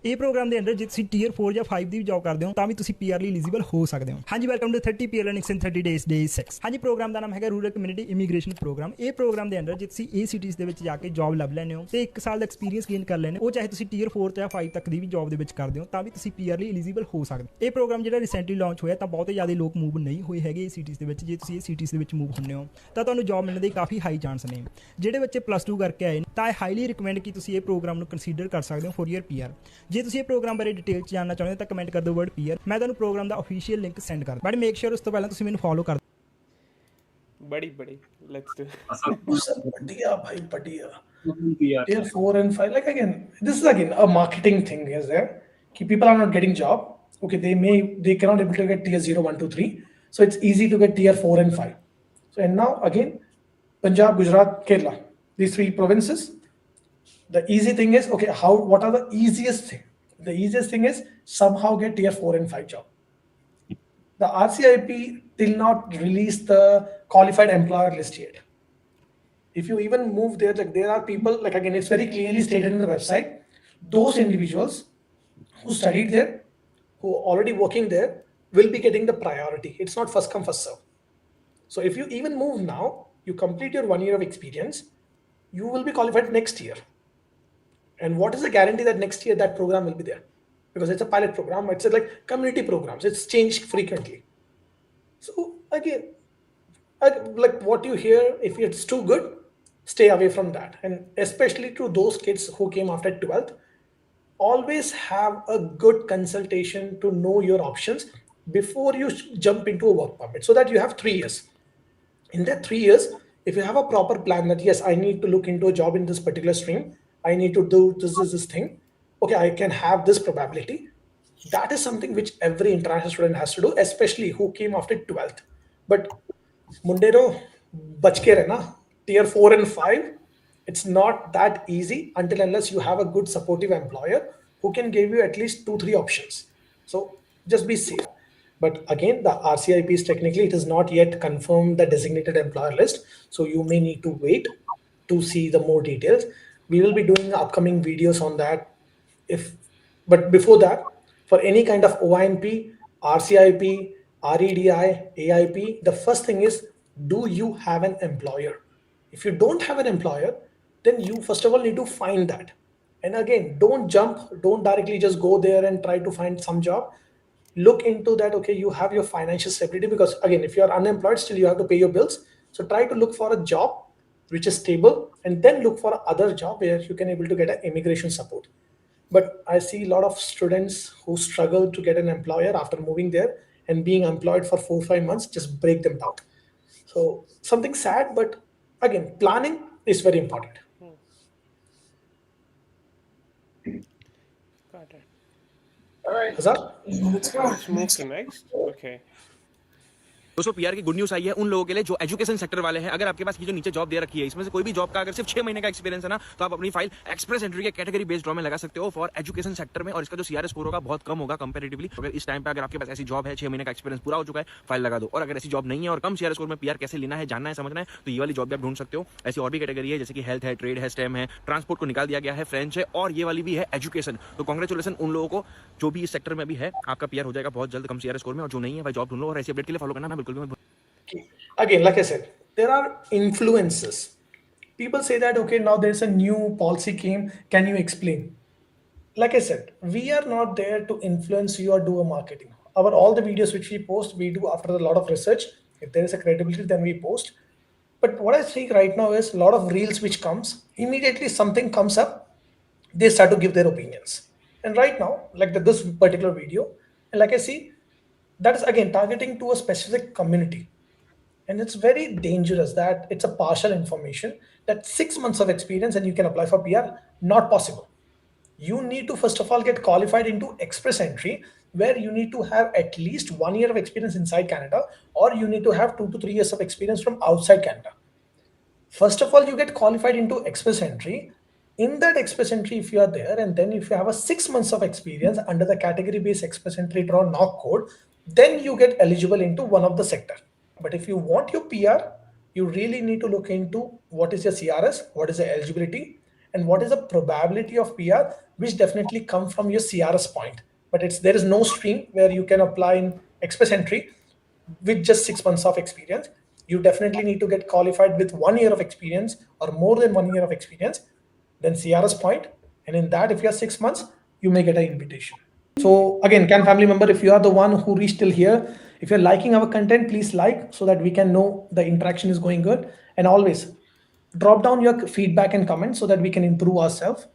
ਇਹ programme ਦੇ under ਜੇ ਤੁਸੀਂ tier 4 ਜਾਂ 5 ਦੀ ਵੀ job ਕਰਦੇ ਹੋ ਤਾਂ ਵੀ ਤੁਸੀਂ PR ਲਈ ਐਲੀਜੀਬਲ ਹੋ ਸਕਦੇ ਹੋ। ਹਾਂਜੀ, welcome to 30 PR learnings in 30 days day 6। ਹਾਂਜੀ, ਪ੍ਰੋਗਰਾਮ ਦਾ ਨਾਮ ਹੈਗਾ ਰੂਰਲ ਕਮਿਊਨਿਟੀ ਇਮੀਗ੍ਰੇਸ਼ਨ ਪ੍ਰੋਗਰਾਮ। ਇਹ ਪ੍ਰੋਗਰਾਮ ਦੇ ਅੰਡਰ ਜੇ ਤੁਸੀਂ ਇਹ ਸਿਟੀਜ਼ ਦੇ ਵਿੱਚ ਜਾ ਕੇ ਜੌਬ ਲੱਭ ਲੈਂਦੇ ਹੋ ਤੇ 1 ਸਾਲ ਦਾ ਐਕਸਪੀਰੀਅੰਸ ਗੇਨ ਕਰ ਲੈਂਦੇ ਹੋ, ਉਹ ਚਾਹੇ ਤੁਸੀਂ ਟੀਅਰ 4 ਜਾਂ 5 ਤੱਕ ਦੀ ਵੀ ਜੌਬ ਦੇ ਵਿੱਚ ਕਰਦੇ ਹੋ ਤਾਂ ਵੀ ਤੁਸੀਂ ਪੀਆਰ ਲਈ ਐਲੀਜੀਬਲ ਹੋ ਸਕਦੇ। ਇਹ ਪ੍ਰੋਗਰਾਮ ਜਿਹੜਾ ਰੀਸੈਂਟਲੀ ਲਾਂਚ ਹੋਇਆ ਤਾਂ ਬਹੁਤੇ ਜ਼ਿਆਦਾ ਲੋਕ ਮੂਵ ਨਹੀਂ ਹੋਏ ਹੈਗੇ ਇਹ ਸਿਟੀਜ਼ ਦੇ ਵਿੱਚ। ਜੇ ਤੁਸੀਂ ਇਹ ਸਿਟੀਜ਼ ਦੇ ਵਿੱਚ ਮੂਵ ਹੁੰਦੇ ਹੋ ਤਾਂ ਤੁਹਾਨੂੰ ਜੌਬ ਮਿਲਣ ਦੇ ਕਾਫੀ ਹਾਈ ਚਾਂਸ ਨੇ। ਜਿਹੜੇ ਬੱਚੇ +2 ਕਰਕੇ ਆਏ ਤਾਂ ਇਹ ਹਾਈਲੀ ਰਿਕਮੈਂਡ ਕਿ ਤੁਸੀਂ ਇਹ ਪ੍ਰੋਗਰਾਮ ਨੂੰ ਕੰਸੀਡਰ ਕਰ ਸਕਦੇ ਹੋ ਫॉर योर ਪੀਆਰ। ਜੇ ਤੁਸੀਂ ਇਹ ਪ੍ਰੋਗਰਾਮ ਬਾਰੇ डिटेल जानना चाहते हो तो कमेंट कर दो वर्ड पीआर। मैं तुहानू प्रोग्राम का ऑफिशियल लिंक सेंड कर, बट मेक श्योर उस तो पहले तुसीं मैनू फॉलो कर। बड़ी let's do बढ़िया भाई, बढ़िया। Tier 4 and 5, like, again, this is again a marketing thing, is there? Ki people are not getting job. Okay, they cannot able to get tier 0, 1, 2, 3. So it's easy to get tier 4 and 5. So, and now again, Punjab, Gujarat, Kerala, these 3 provinces. The easy thing is, okay, what are the easiest thing? The easiest thing is somehow get tier 4 and 5 job. The RCIP till not release the qualified employer list yet. If you even move there, like, there are people, like, again, it's very clearly stated in the website, those individuals who studied there, who are already working there, will be getting the priority. It's not first come, first serve. So if you even move now, you complete your 1 year of experience, you will be qualified next year. And what is the guarantee that next year that program will be there? Because it's a pilot program, it's like community programs, it's changed frequently. So again, like what you hear, if it's too good, stay away from that. And especially to those kids who came after 12th, always have a good consultation to know your options before you jump into a work permit, so that you have 3 years. In that 3 years, if you have a proper plan that, yes, I need to look into a job in this particular stream, I need to do this thing, okay, I can have this probability. That is something which every international student has to do, especially who came after 12th. But Mundero, bach ke rehna, tier 4 and 5, it's not that easy until unless you have a good supportive employer who can give you at least 2-3 options. So just be safe. But again, the RCIP is technically, it is not yet confirmed the designated employer list. So you may need to wait to see the more details. We will be doing upcoming videos on that. But before that, for any kind of OINP, RCIP, REDI, AIP, the first thing is, do you have an employer? If you don't have an employer, then you first of all need to find that. And again, don't directly just go there and try to find some job. Look into that, okay, you have your financial stability, because again, if you are unemployed, still you have to pay your bills. So try to look for a job which is stable, and then look for other job where you can able to get an immigration support. But I see a lot of students who struggle to get an employer after moving there, and being employed for 4-5 months just break them down. So something sad, but again, planning is very important. Got it. All right, Azar? let's go. Let's move to next. Okay. दोस्तों PR की good news आई है उन लोगों के लिए जो education sector वाले हैं। अगर आपके पास ये जो नीचे जॉब दे रखी है, इसमें से कोई भी जॉब का अगर सिर्फ 6 महीने का एक्सपीरियंस है ना, तो आप अपनी फाइल एक्सप्रेस एंट्री के कैटेगरी बेस्ड ड्रॉ में लगा सकते हो फॉर एजुकेशन सेक्टर में। और इसका जो सीआरएस स्कोर होगा बहुत कम होगा कंपैरेटिवली। अगर इस टाइम पे अगर आपके पास ऐसी जॉब है, 6 महीने का एक्सपीरियंस पूरा हो चुका है, फाइल लगा दो। और अगर ऐसी जॉब नहीं है और कम सीआरएस स्कोर में पीआर कैसे लेना है, जानना है, समझना है, तो ये वाली जॉब भी आप ढूंढ सकते हो। ऐसी और भी कैटेगरी है जैसे कि हेल्थ है, ट्रेड है, स्टेम है, ट्रांसपोर्ट को निकाल दिया गया है, फ्रेंच है, और ये वाली भी है एजुकेशन। तो कांग्रेचुलेसन उन लोगों को जो भी इस सेक्टर में भी है, आपका पीआर हो जाएगा बहुत जल्द कम सीआरएस स्कोर में। और जो नहीं है भाई, जॉब ढूंढ लो। और ऐसी अपडेट के लिए फॉलो करना ना बिल्कुल भी। Again, like I said, there are influences. People say that, okay, now there's a new policy came, can you explain? Like I said, we are not there to influence you or do a marketing. All the videos which we post, we do after a lot of research. If there is a credibility, then we post. But what I think right now is a lot of reels which comes, immediately something comes up, they start to give their opinions. And right now, like this particular video, and like I see, that is again targeting to a specific community. And it's very dangerous that it's a partial information that 6 months of experience and you can apply for PR. Not possible. You need to first of all get qualified into express entry, where you need to have at least 1 year of experience inside Canada, or you need to have 2 to 3 years of experience from outside Canada. First of all, you get qualified into express entry. In that express entry, if you are there, and then if you have a 6 months of experience under the category based express entry draw knock code, then you get eligible into one of the sector. But if you want your PR, you really need to look into what is your CRS, what is the eligibility, and what is the probability of PR, which definitely come from your CRS point. But there is no stream where you can apply in express entry with just 6 months of experience. You definitely need to get qualified with 1 year of experience or more than 1 year of experience, then CRS point, and in that, if you are 6 months, you may get an invitation. So again, can family member, if you are the one who reached till here, if you're liking our content, please like so that we can know the interaction is going good. And always drop down your feedback and comments so that we can improve ourselves.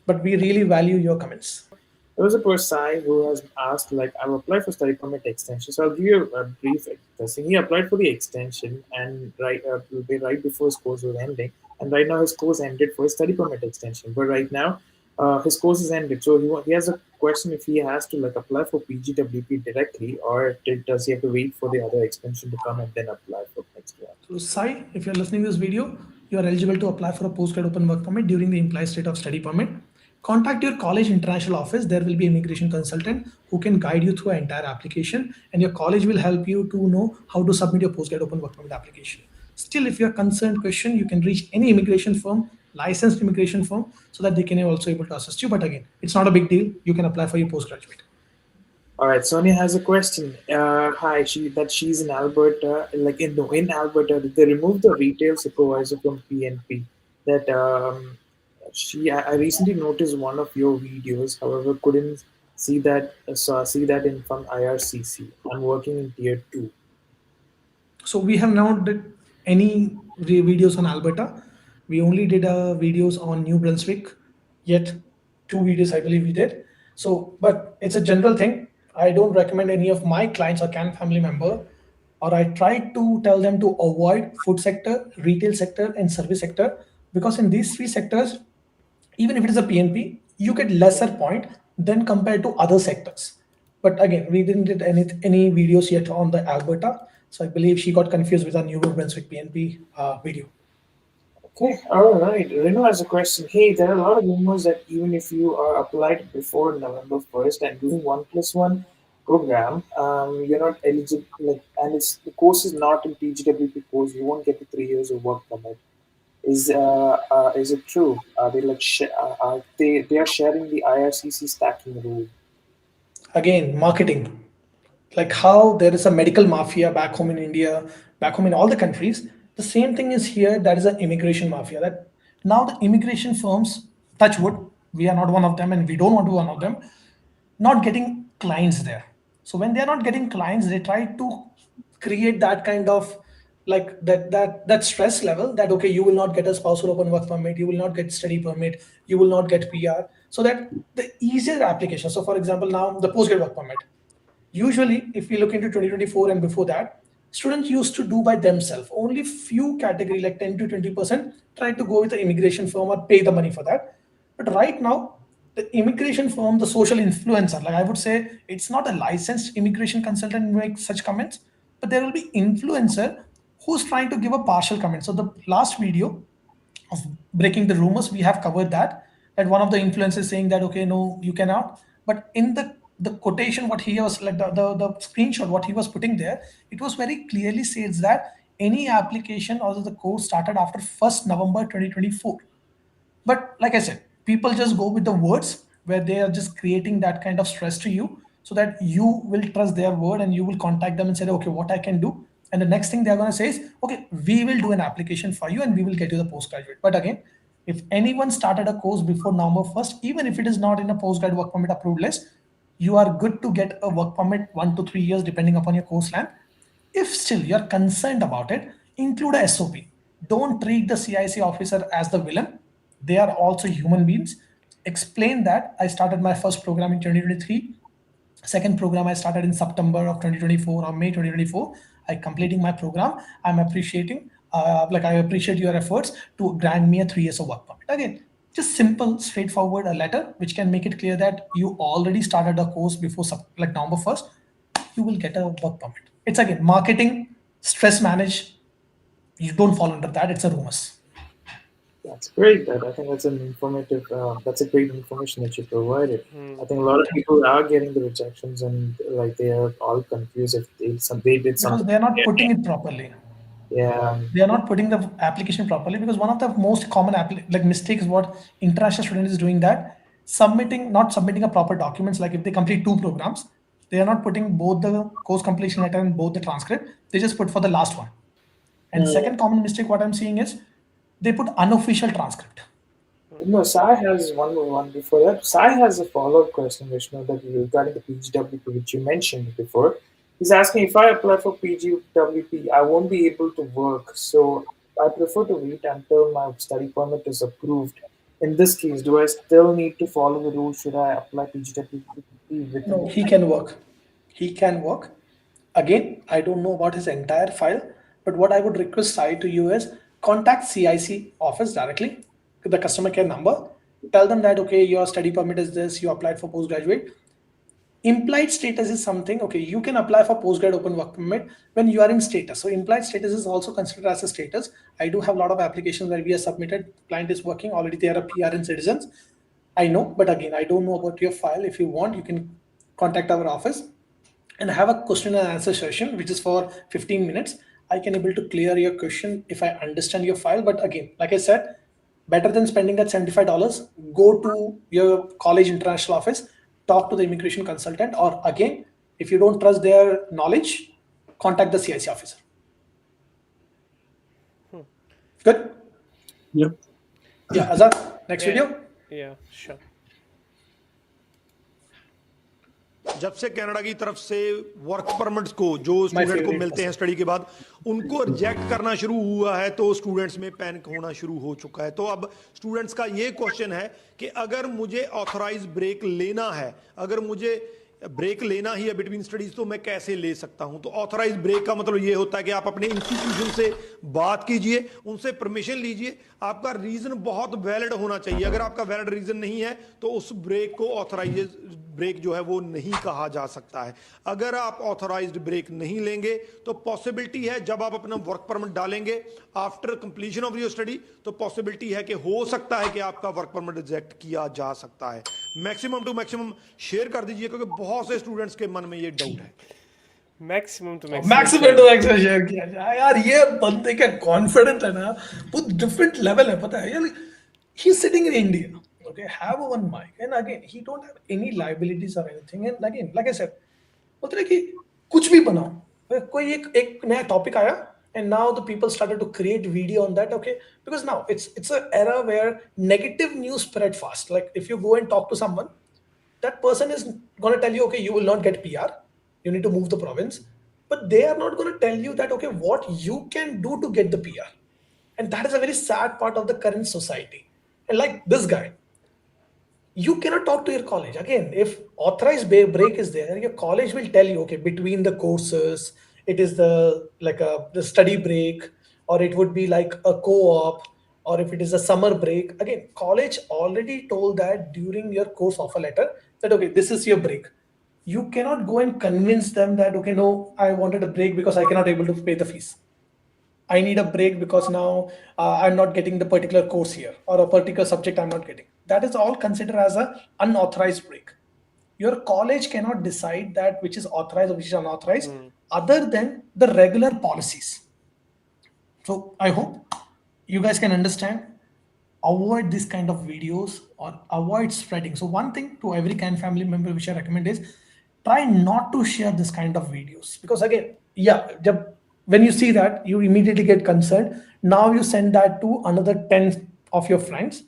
But we really value your comments. There was a person who has asked, like, I've applied for study permit extension. So I'll give you a brief thing. He applied for the extension and right before his course was ending. And right now his course ended for his study permit extension. But right now his course is ended. So he has a question if he has to like apply for PGWP directly, or does he have to wait for the other extension to come and then apply for next year? So Sai, if you're listening to this video, you are eligible to apply for a postgrad open work permit during the implied state of study permit. Contact your college international office. There will be immigration consultant who can guide you through an entire application, and your college will help you to know how to submit your postgrad open work permit application. Still, if you are concerned question, you can reach any immigration firm, licensed immigration firm, so that they can also able to assist you. But again, it's not a big deal. You can apply for your postgraduate. All right, Sonia has a question. Hi, she's in Alberta. Like in Alberta, they removed the retail supervisor from PNP. That I recently noticed one of your videos. However, couldn't see that in from IRCC. I'm working in tier 2. So we have not did any videos on Alberta. We only did videos on New Brunswick. Yet 2 videos I believe we did. So, but it's a general thing. I don't recommend any of my clients or can family member, or I try to tell them to avoid food sector, retail sector, and service sector, because in these 3 sectors, even if it is a PNP, you get lesser point than compared to other sectors. But again, we didn't did any videos yet on the Alberta, so I believe she got confused with our New Brunswick PNP video. Okay, all right. Reno has a question. Hey, there are a lot of rumors that even if you are applied before November 1st and doing 1+1 program, you're not eligible. Like, and the course is not in PGWP course. You won't get the 3 years of work permit. Is it true? Are they like they are sharing the IRCC stacking rule? Again, marketing. Like how there is a medical mafia back home in India, back home in all the countries, the same thing is here. That is an immigration mafia. That now the immigration firms, touch wood, we are not one of them and we don't want to be one of them, not getting clients there. So when they are not getting clients, they try to create that kind of like that stress level that, okay, you will not get a spousal open work permit, you will not get study permit, you will not get PR. So that the easier application. So for example, now the postgrad work permit. Usually, if we look into 2024 and before that, students used to do by themselves. Only few category, like 10 to 20%, try to go with the immigration firm or pay the money for that. But right now, the immigration firm, the social influencer, like I would say, it's not a licensed immigration consultant who makes such comments, but there will be influencer who's trying to give a partial comment. So the last video of breaking the rumors, we have covered that one of the influencers saying that, okay, no, you cannot. But in the quotation, what he was like, the screenshot, what he was putting there, it was very clearly says that any application or the course started after 1st November 2024. But like I said, people just go with the words where they are just creating that kind of stress to you so that you will trust their word and you will contact them and say, okay, what I can do. And the next thing they're going to say is, okay, we will do an application for you and we will get you the postgraduate. But again, if anyone started a course before November 1st, even if it is not in a postgrad work permit approved list, you are good to get a work permit 1 to 3 years depending upon your course length. If still you're concerned about it, include a SOP. Don't treat the CIC officer as the villain. They are also human beings. Explain that I started my first program in 2023. Second program I started in September of 2024 or May 2024. I completing my program. I'm appreciating, I appreciate your efforts to grant me a 3 years of work permit. Again, just simple, straightforward, a letter which can make it clear that you already started a course before like November 1st. You will get a work permit. It's again marketing, stress manage. You don't fall under that. It's a rumors. That's great. I think that's an informative. That's a great information that you provided. I think a lot of people are getting the rejections and like they are all confused if they did Because something. they are not putting it properly. Yeah. They are not putting the application properly, because one of the most common like mistakes what international student is doing, that not submitting a proper documents. Like if they complete 2 programs, they are not putting both the course completion letter and both the transcript. They just put for the last one. And second common mistake what I'm seeing is they put unofficial transcript. No, Sai has one before that. Sai has a follow-up question, Vishnu, that regarding the PGWP, which you mentioned before. He's asking, if I apply for PGWP, I won't be able to work. So I prefer to wait until my study permit is approved. In this case, do I still need to follow the rules? Should I apply PGWP with No, he can work. He can work. Again, I don't know about his entire file, but what I would request Sai to you is contact CIC office directly, the customer care number. Tell them that, okay, your study permit is this, you applied for postgraduate. Implied status is something, okay, you can apply for postgrad open work permit when you are in status. So implied status is also considered as a status. I do have a lot of applications where we are submitted, client is working, already they are a PR and citizens. I know, but again, I don't know about your file. If you want, you can contact our office and have a question and answer session, which is for 15 minutes. I can able to clear your question if I understand your file. But again, like I said, better than spending that $75, go to your college international office, talk to the immigration consultant, or again, if you don't trust their knowledge, contact the CIC officer. Good? Yep. Yeah, Azad, next video. Yeah, sure. जब से Canada की तरफ से work permits को जो student को मिलते हैं स्टडी के बाद उनको रिजेक्ट करना शुरू हुआ है, तो स्टूडेंट्स में पैनिक होना शुरू हो चुका है. तो अब स्टूडेंट्स का ये क्वेश्चन है कि अगर मुझे ऑथराइज ब्रेक लेना है, अगर मुझे ब्रेक लेना ही है बिटवीन स्टडीज, तो मैं कैसे ले सकता हूं. तो ऑथराइज ब्रेक का मतलब ये होता है कि आप अपने इंस्टीट्यूशन से बात कीजिए, उनसे परमिशन लीजिए. आपका रीजन बहुत वैलिड होना चाहिए. अगर आपका वैलिड रीजन नहीं है तो उस ब्रेक को ऑथराइज ब्रेक जो है वो नहीं कहा जा सकता है. अगर आप ऑथराइज्ड ब्रेक नहीं लेंगे तो पॉसिबिलिटी है जब आप अपना वर्क परमिट डालेंगे after completion of your study, तो पॉसिबिलिटी है कि हो सकता है कि आपका वर्क परमिट रिजेक्ट किया जा सकता है. मैक्सिमम टू मैक्सिमम शेयर कर दीजिए, क्योंकि बहुत से स्टूडेंट्स के मन में ये डाउट है. मैक्सिमम टू मैक्सिमम शेयर किया जाए यार. ये बंदे का कॉन्फिडेंस है ना, वो डिफरेंट लेवल है. पता है यार, he is sitting in India, okay, have one mic, and again he don't have any liabilities or anything. And again, like I said, बोलते हैं कि कुछ भी बनाओ, कोई एक नया टॉपिक आया and now the people started to create video on that, okay, because now it's an era where negative news spread fast. Like if you go and talk to someone, that person is going to tell you, okay, you will not get PR, you need to move the province, but they are not going to tell you that, okay, what you can do to get the PR. And that is a very sad part of the current society. And like this guy, you cannot talk to your college. Again, if authorized break is there, your college will tell you, okay, between the courses, it is the study break, or it would be like a co-op, or if it is a summer break. Again, college already told that during your course offer letter that, okay, this is your break. You cannot go and convince them that, okay, no, I wanted a break because I cannot able to pay the fees. I need a break because now I'm not getting the particular course here, or a particular subject I'm not getting. That is all considered as an unauthorized break. Your college cannot decide that which is authorized or which is unauthorized other than the regular policies. So I hope you guys can understand. Avoid this kind of videos or avoid spreading. So one thing to every Can family member which I recommend is try not to share this kind of videos, because again, when you see that, you immediately get concerned. Now you send that to another 10 of your friends.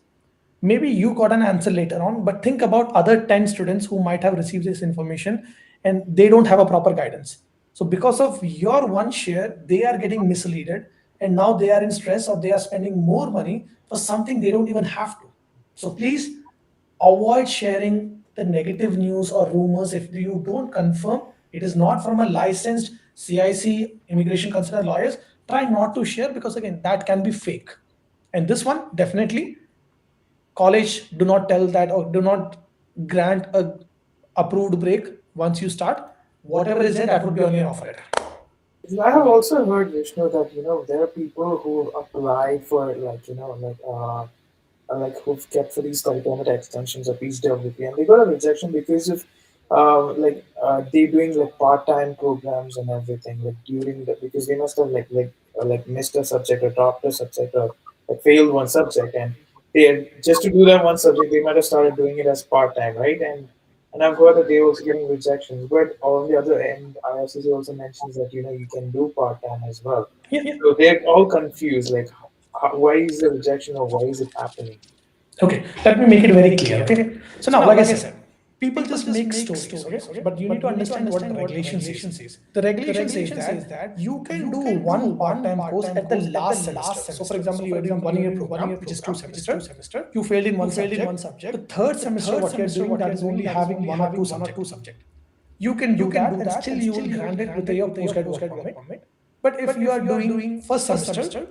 Maybe you got an answer later on, but think about other 10 students who might have received this information and they don't have a proper guidance. So because of your one share, they are getting misled, and now they are in stress, or they are spending more money for something they don't even have to. So please avoid sharing the negative news or rumors if you don't confirm it is not from a licensed CIC immigration consultant lawyers. Try not to share, because again, that can be fake. And this one, definitely, college do not tell that, or do not grant a approved break once you start. Whatever is there, that would be on your offer letter. I have also heard, Vishnu, that there are people who apply for like who've kept for these study permit extensions or PGWP, and they got a rejection because of they doing like part-time programs and everything like during the because they must have like missed a subject or dropped a subject or like failed one subject, and they just to do that one subject they might have started doing it as part-time, right? And I've heard that they're also getting rejections, but on the other end, IRCC also mentions that you can do part-time as well. Yeah, yeah. So they're all confused, like why is the rejection or why is it happening? Okay, let me make it very clear. Okay, so now, like I said, people just make stories. Okay, but you need to understand what the regulation says. The regulation says that you can do one part-time course at the last semester. So, for example, you are doing 1 year program, which is 2 semesters. You failed in one subject. The third semester, what you are doing, that is only having one or two subjects. You can do that, and still you will grant it with your postgrad work permit. But if you are doing first semester,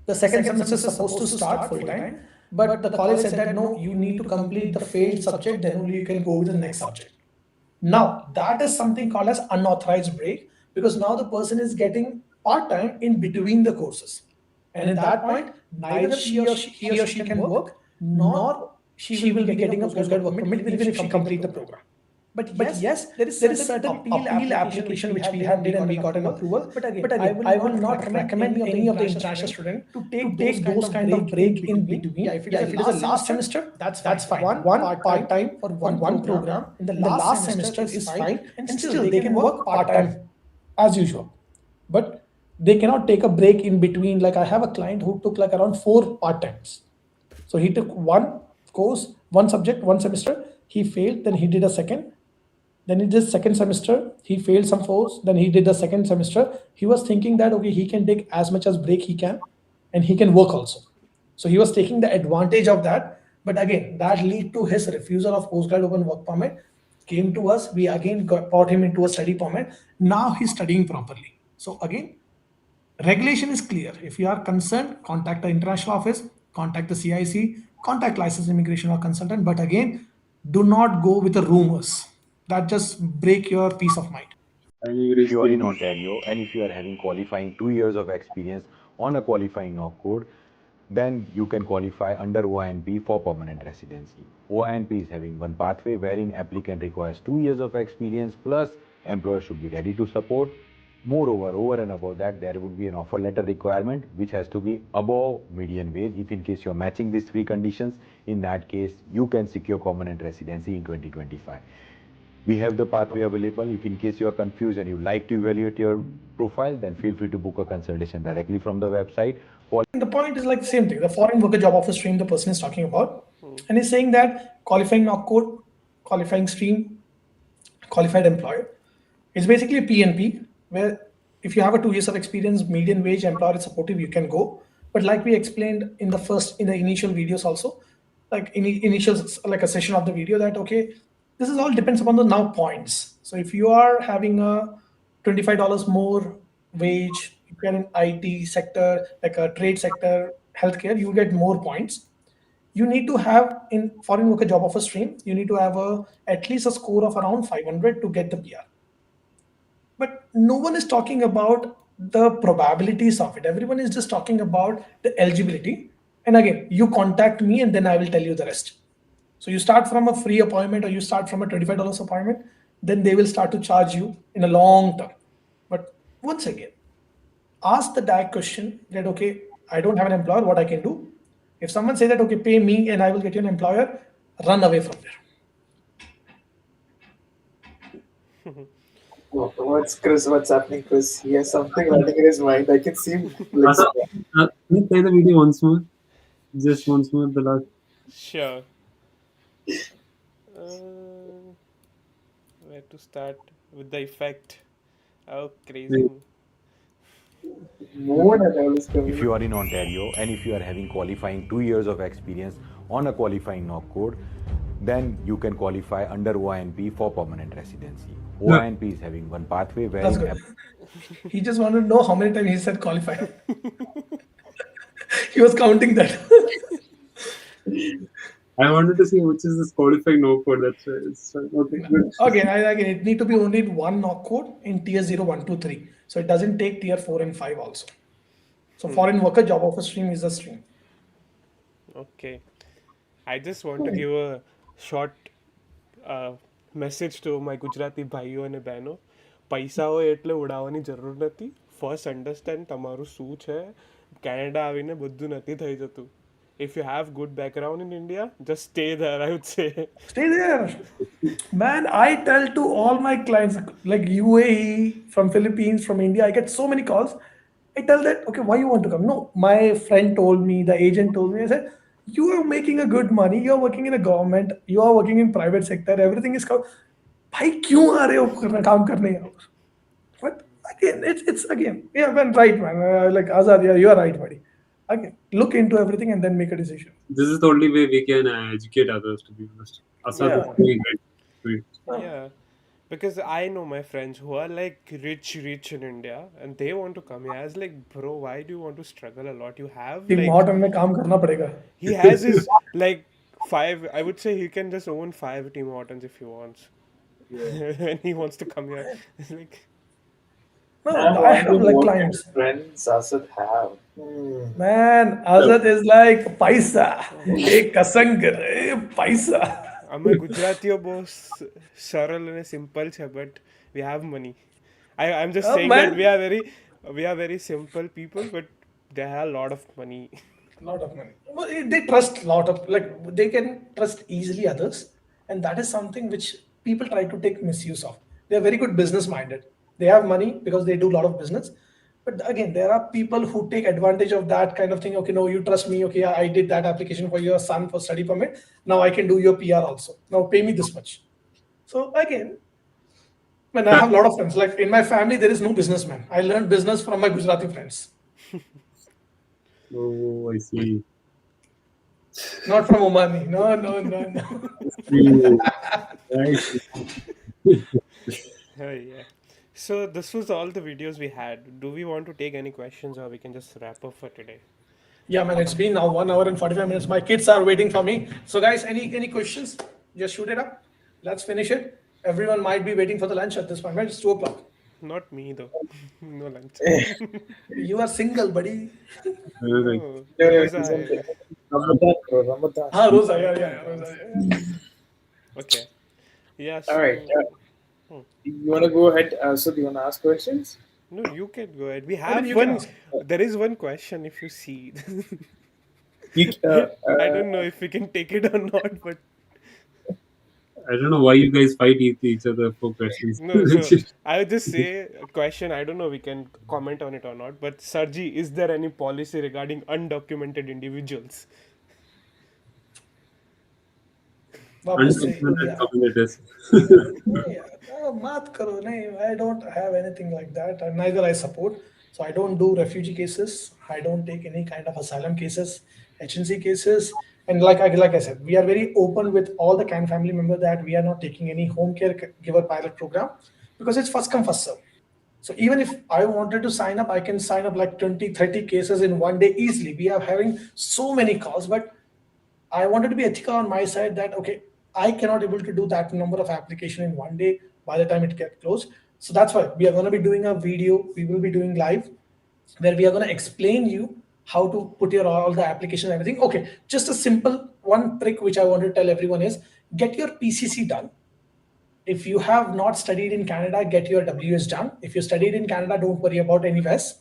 the second semester is supposed to start full time, but the college said that no, you need to complete the failed subject, then only you can go with the next subject. Now, that is something called as unauthorized break, because now the person is getting part time in between the courses. And at that point, neither he or she can work, nor she will be getting a postgrad work permit even if she complete the program. But yes, there is certain appeal application which we have did and we got an approval. But again, I will not recommend any of the international students to take those kind of break in between. If it is a last semester, that's fine. One part time for one program in the last semester is fine, and still they can work part time as usual. But they cannot take a break in between. Like I have a client who took like around 4 part times. So he took one course, one subject, one semester. He failed, then he did a second. Then he did second semester. He failed some course. Then he did the second semester. He was thinking that okay, he can take as much as break he can, and he can work also. So he was taking the advantage of that. But again, that lead to his refusal of postgrad open work permit. Came to us. We again brought him into a study permit. Now he's studying properly. So again, regulation is clear. If you are concerned, contact the international office, contact the CIC, contact licensed immigration or consultant. But again, do not go with the rumors. That just break your peace of mind. If you are in Ontario and if you are having qualifying 2 years of experience on a qualifying knock code, then you can qualify under OINP for permanent residency. OINP is having one pathway wherein applicant requires 2 years of experience plus employer should be ready to support. Moreover, over and above that, there would be an offer letter requirement which has to be above median wage. If in case you're matching these 3 conditions, in that case, you can secure permanent residency in 2025. We have the pathway available. If in case you are confused and you like to evaluate your profile, then feel free to book a consultation directly from the website. The point is like the same thing. The foreign worker job offer stream the person is talking about, and he's saying that qualifying knock code, qualifying stream, qualified employer. It's basically a PNP where if you have a 2 years of experience, median wage, employer is supportive, you can go. But like we explained in the initial videos also, like initial like a session of the video that okay, this is all depends upon the now points. So if you are having a $25 more wage, if you're in IT sector, like a trade sector, healthcare, you get more points. You need to have in foreign worker job offer stream, you need to have at least a score of around 500 to get the PR. But no one is talking about the probabilities of it. Everyone is just talking about the eligibility. And again, you contact me and then I will tell you the rest. So you start from a free appointment or you start from a $25 appointment, then they will start to charge you in a long term. But once again, ask the direct question that, okay, I don't have an employer, what I can do. If someone say that, okay, pay me and I will get you an employer, run away from there. What's happening, Chris? He has something running in his mind. I can see him. Like, Can you play the video once more? Just once more, the last. Sure. Where to start with the effect? Oh, crazy. If you are in Ontario and if you are having qualifying 2 years of experience on a qualifying knock code, then you can qualify under OINP for permanent residency. OINP is having one pathway where That's good. He just wanted to know how many times he said qualify. He was counting that. I wanted to see which is this qualifying no code. That's why it's okay. Good. Again, it need to be only one knock code in tier 0, 1, 2, 3. So it doesn't take tier 4 and 5 also. So foreign worker job offer stream is the stream. Okay. I just want to give a short message to my Gujarati ભાઈઓ અને બહેનો. પૈસા હોય એટલે ઉડાવવાની જરૂર નથી. First understand તમારું શું છે. કેનેડા આવીને બધું નથી થઈ જતું. If you have good background in India, just stay there, I would say. Stay there. Man, I tell to all my clients, like UAE, from Philippines, from India, I get so many calls. I tell that, okay, why you want to come? No, my friend told me, the agent told me, I said, you are making a good money, you are working in a government, you are working in private sector, everything is covered. Bhai, kyun aa rahe ho kaam karne? But again, it's again, yeah, man, right, man. Like Azad, yeah, you are right, buddy. Again, look into everything and then make a decision. This is the only way we can educate others, to be honest. Asad is doing great. Yeah. Because I know my friends who are like rich in India and they want to come here. I was like, bro, why do you want to struggle a lot? You have Team like Horton mein kaam karna padega. he has his like 5. I would say he can just own 5 Tim Hortons if he wants. And he wants to come here. It's like, no, I have like clients. Friends Asad have. Man, Azad is like paisa. Ek kasang paisa. અમે ગુજરાતીઓ બહુ સરળ અને simple છે but we have money. I'm just saying man. that we are very simple people but they have a lot of money. Lot of money. Well, they trust lot of, like, they can trust easily others, and that is something which people try to take misuse of. They are very good business minded. They have money because they do a lot of business. But again, there are people who take advantage of that kind of thing. Okay, no, you trust me. Okay, I did that application for your son for study permit. Now I can do your PR also. Now pay me this much. So again, when I have a lot of friends, like in my family, there is no businessman. I learned business from my Gujarati friends. Oh, I see. Not from Omani. No. Yeah. So this was all the videos we had. Do we want to take any questions or we can just wrap up for today? Yeah, man, it's been now 1 hour and 45 minutes. My kids are waiting for me. So guys, any questions? Just shoot it up. Let's finish it. Everyone might be waiting for the lunch at this point, right? It's 2 o'clock. Not me though. No lunch. You are single, buddy. Ramadan. Rosa, yeah. Okay. Yeah. All right. You want to go ahead? So do you want to ask questions? No, you can go ahead. We have one. There is one question if you see. I don't know if we can take it or not, but I don't know why you guys fight each other for questions. No, I would just say a question. I don't know we can comment on it or not. But Sarji, is there any policy regarding undocumented individuals? I don't have anything like that. Neither I support. So I don't do refugee cases. I don't take any kind of asylum cases, HNC cases. And like I said, we are very open with all the CAN family members that we are not taking any home care giver pilot program because it's first come, first serve. So even if I wanted to sign up, I can sign up like 20, 30 cases in one day easily. We are having so many calls, but I wanted to be ethical on my side that, okay, I cannot able to do that number of application in one day by the time it gets closed. So that's why we are going to be doing a video. We will be doing live where we are going to explain you how to put your all the application and everything. Okay, just a simple one trick which I want to tell everyone is get your PCC done. If you have not studied in Canada, get your WS done. If you studied in Canada, don't worry about any VES.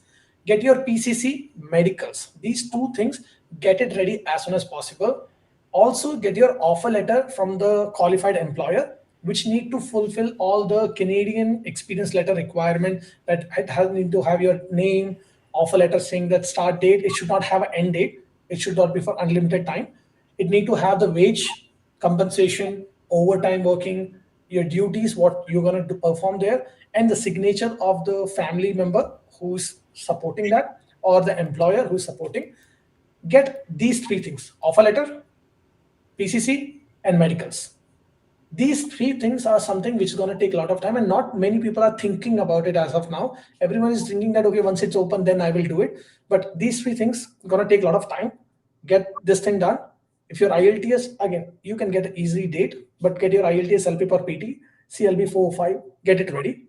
Get your PCC medicals. These 2 things, get it ready as soon as possible. Also get your offer letter from the qualified employer, which need to fulfill all the Canadian experience letter requirement that it has need to have your name, offer letter saying that start date. It should not have an end date. It should not be for unlimited time. It need to have the wage, compensation, overtime working, your duties, what you're going to perform there, and the signature of the family member who's supporting that or the employer who's supporting. Get these 3 things: offer letter, PCC, and medicals. These 3 things are something which is going to take a lot of time, and not many people are thinking about it as of now. Everyone is thinking that, okay, once it's open, then I will do it. But these 3 things are going to take a lot of time. Get this thing done. If your IELTS, again, you can get an easy date, but get your IELTS, CELPIP or PT, CLB 405, get it ready.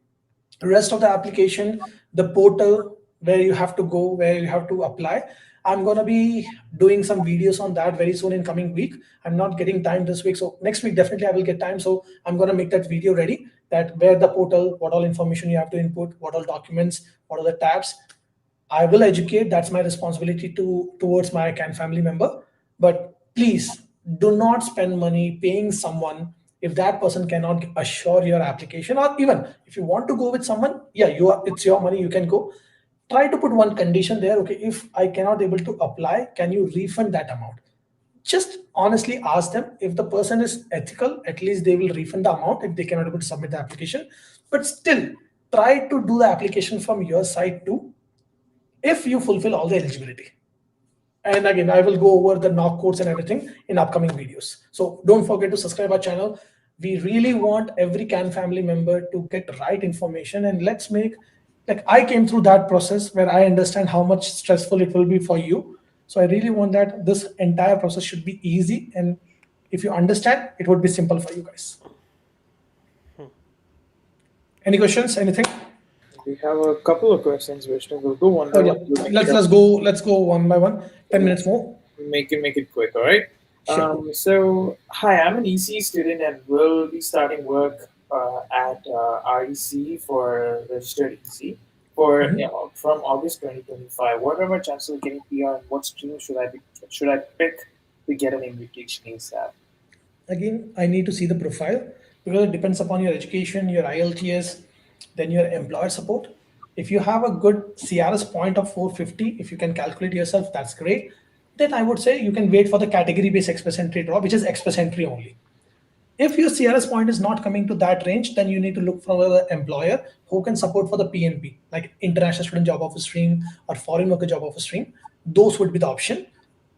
The rest of the application, the portal where you have to go, where you have to apply, I'm going to be doing some videos on that very soon in coming week. I'm not getting time this week, so next week definitely I will get time. So I'm going to make that video ready, that where the portal, what all information you have to input, what all documents, what are the tabs. I will educate. That's my responsibility towards my CAN family member. But please do not spend money paying someone if that person cannot assure your application, or even if you want to go with someone, yeah, it's your money, you can go. Try to put one condition there. Okay, if I cannot able to apply, can you refund that amount? Just honestly ask them. If the person is ethical, at least they will refund the amount if they cannot able to submit the application. But still, try to do the application from your side too, if you fulfill all the eligibility. And again, I will go over the knock codes and everything in upcoming videos. So don't forget to subscribe our channel. We really want every CAN family member to get right information, and let's make, like, I came through that process where I understand how much stressful it will be for you. So I really want that this entire process should be easy, and if you understand, it would be simple for you guys. Any questions? Anything? We have a couple of questions, Vishnu. We'll go one by one. Let's go one by one. 10 minutes more. Make it quick, all right? Sure. So, hi, I'm an EC student and will be starting work at REC for registered EC for from August 2025. What are my chances of getting PR, and what stream should I pick to get an invitation ASAP? Again, I need to see the profile, because it depends upon your education, your IELTS, then your employer support. If you have a good CRS point of 450, if you can calculate yourself, that's great. Then I would say you can wait for the category-based express entry drop, which is express entry only. If your CRS point is not coming to that range, then you need to look for an employer who can support for the PNP, like International Student Job Offer Stream or Foreign Worker Job Offer Stream. Those would be the option,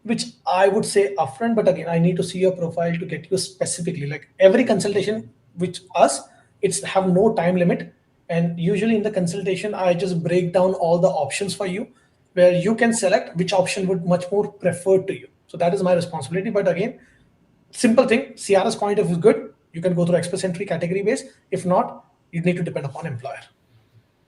which I would say upfront. But again, I need to see your profile to get you specifically. Like every consultation with us, it's have no time limit. And usually in the consultation, I just break down all the options for you, where you can select which option would much more preferred to you. So that is my responsibility. But again, simple thing, CRS point if is good, you can go through express entry category base. If not, you need to depend upon employer.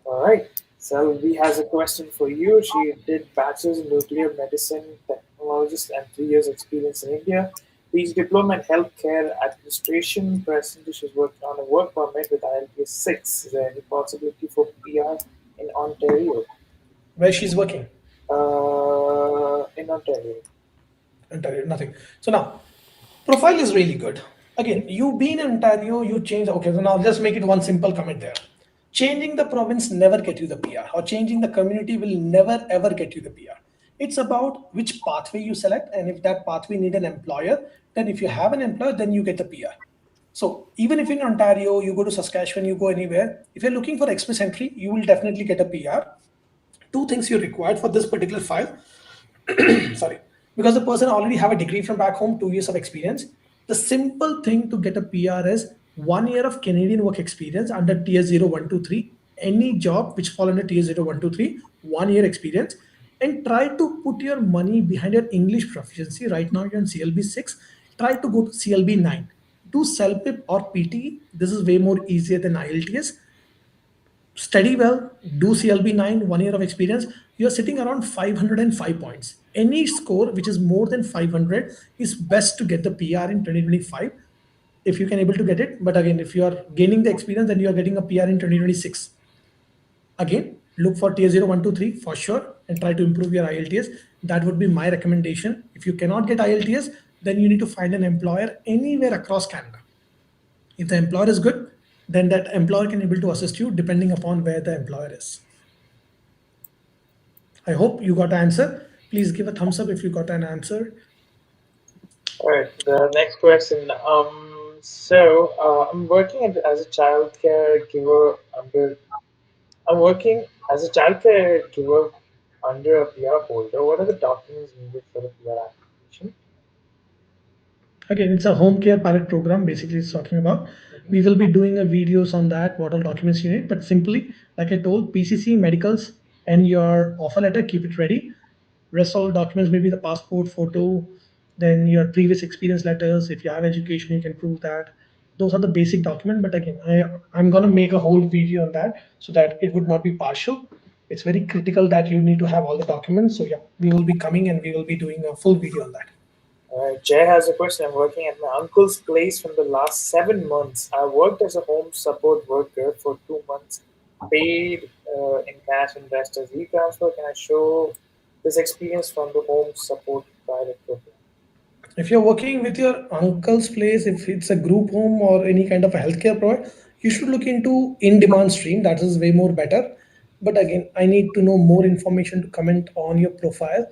All right. Selvi has a question for you. She did bachelor's in nuclear medicine technologist and 3 years experience in India. PG diploma in healthcare administration. Presently, she's working on a work permit with IELTS 6. Is there any possibility for PR in Ontario? Where she's working? In Ontario. Ontario, nothing. So now, profile is really good. Again, you being in Ontario, you change. Okay, so now just make it one simple comment there. Changing the province never get you the PR, or changing the community will never ever get you the PR. It's about which pathway you select, and if that pathway need an employer, then if you have an employer, then you get the PR. So even if in Ontario, you go to Saskatchewan, you go anywhere, if you're looking for express entry, you will definitely get a PR. Two things you're required for this particular file. Sorry, because the person already have a degree from back home, 2 years of experience. The simple thing to get a PR is 1 year of Canadian work experience under tier 0, 1, 2, 3. Any job which fall under tier 0, 1, 2, 3, 1 year experience, and try to put your money behind your English proficiency. Right now you're in CLB 6. Try to go to CLB 9. Do CELPIP or PT. This is way more easier than IELTS. Study well, do CLB 9, 1 year of experience. You're sitting around 505 points. Any score which is more than 500 is best to get the PR in 2025, if you can able to get it. But again, if you are gaining the experience, then you are getting a PR in 2026. Again, look for tier 0, 1, 2, 3 for sure, and try to improve your IELTS. That would be my recommendation. If you cannot get IELTS, then you need to find an employer anywhere across Canada. If the employer is good, then that employer can able to assist you depending upon where the employer is. I hope you got an answer. Please give a thumbs up if you got an answer. All right, the next question. I'm working as a child caregiver under. I'm working as a child caregiver under a PR holder. What are the documents needed for the PR application? Again, it's a home care pilot program. Basically, it's talking about. We will be doing a videos on that, what all documents you need. But simply, like I told, PCC, medicals, and your offer letter, keep it ready. Rest all documents, maybe the passport, photo, then your previous experience letters. If you have education, you can prove that. Those are the basic document. But again, I'm gonna make a whole video on that so that it would not be partial. It's very critical that you need to have all the documents. So yeah, we will be coming and we will be doing a full video on that. Jay has a question. I'm working at my uncle's place from the last 7 months. I worked as a home support worker for 2 months, paid in cash and rest as e-transfer. Can I show this experience from the home support pilot program? If you're working with your uncle's place, if it's a group home or any kind of a healthcare provider, you should look into in-demand stream. That is way more better. But again, I need to know more information to comment on your profile.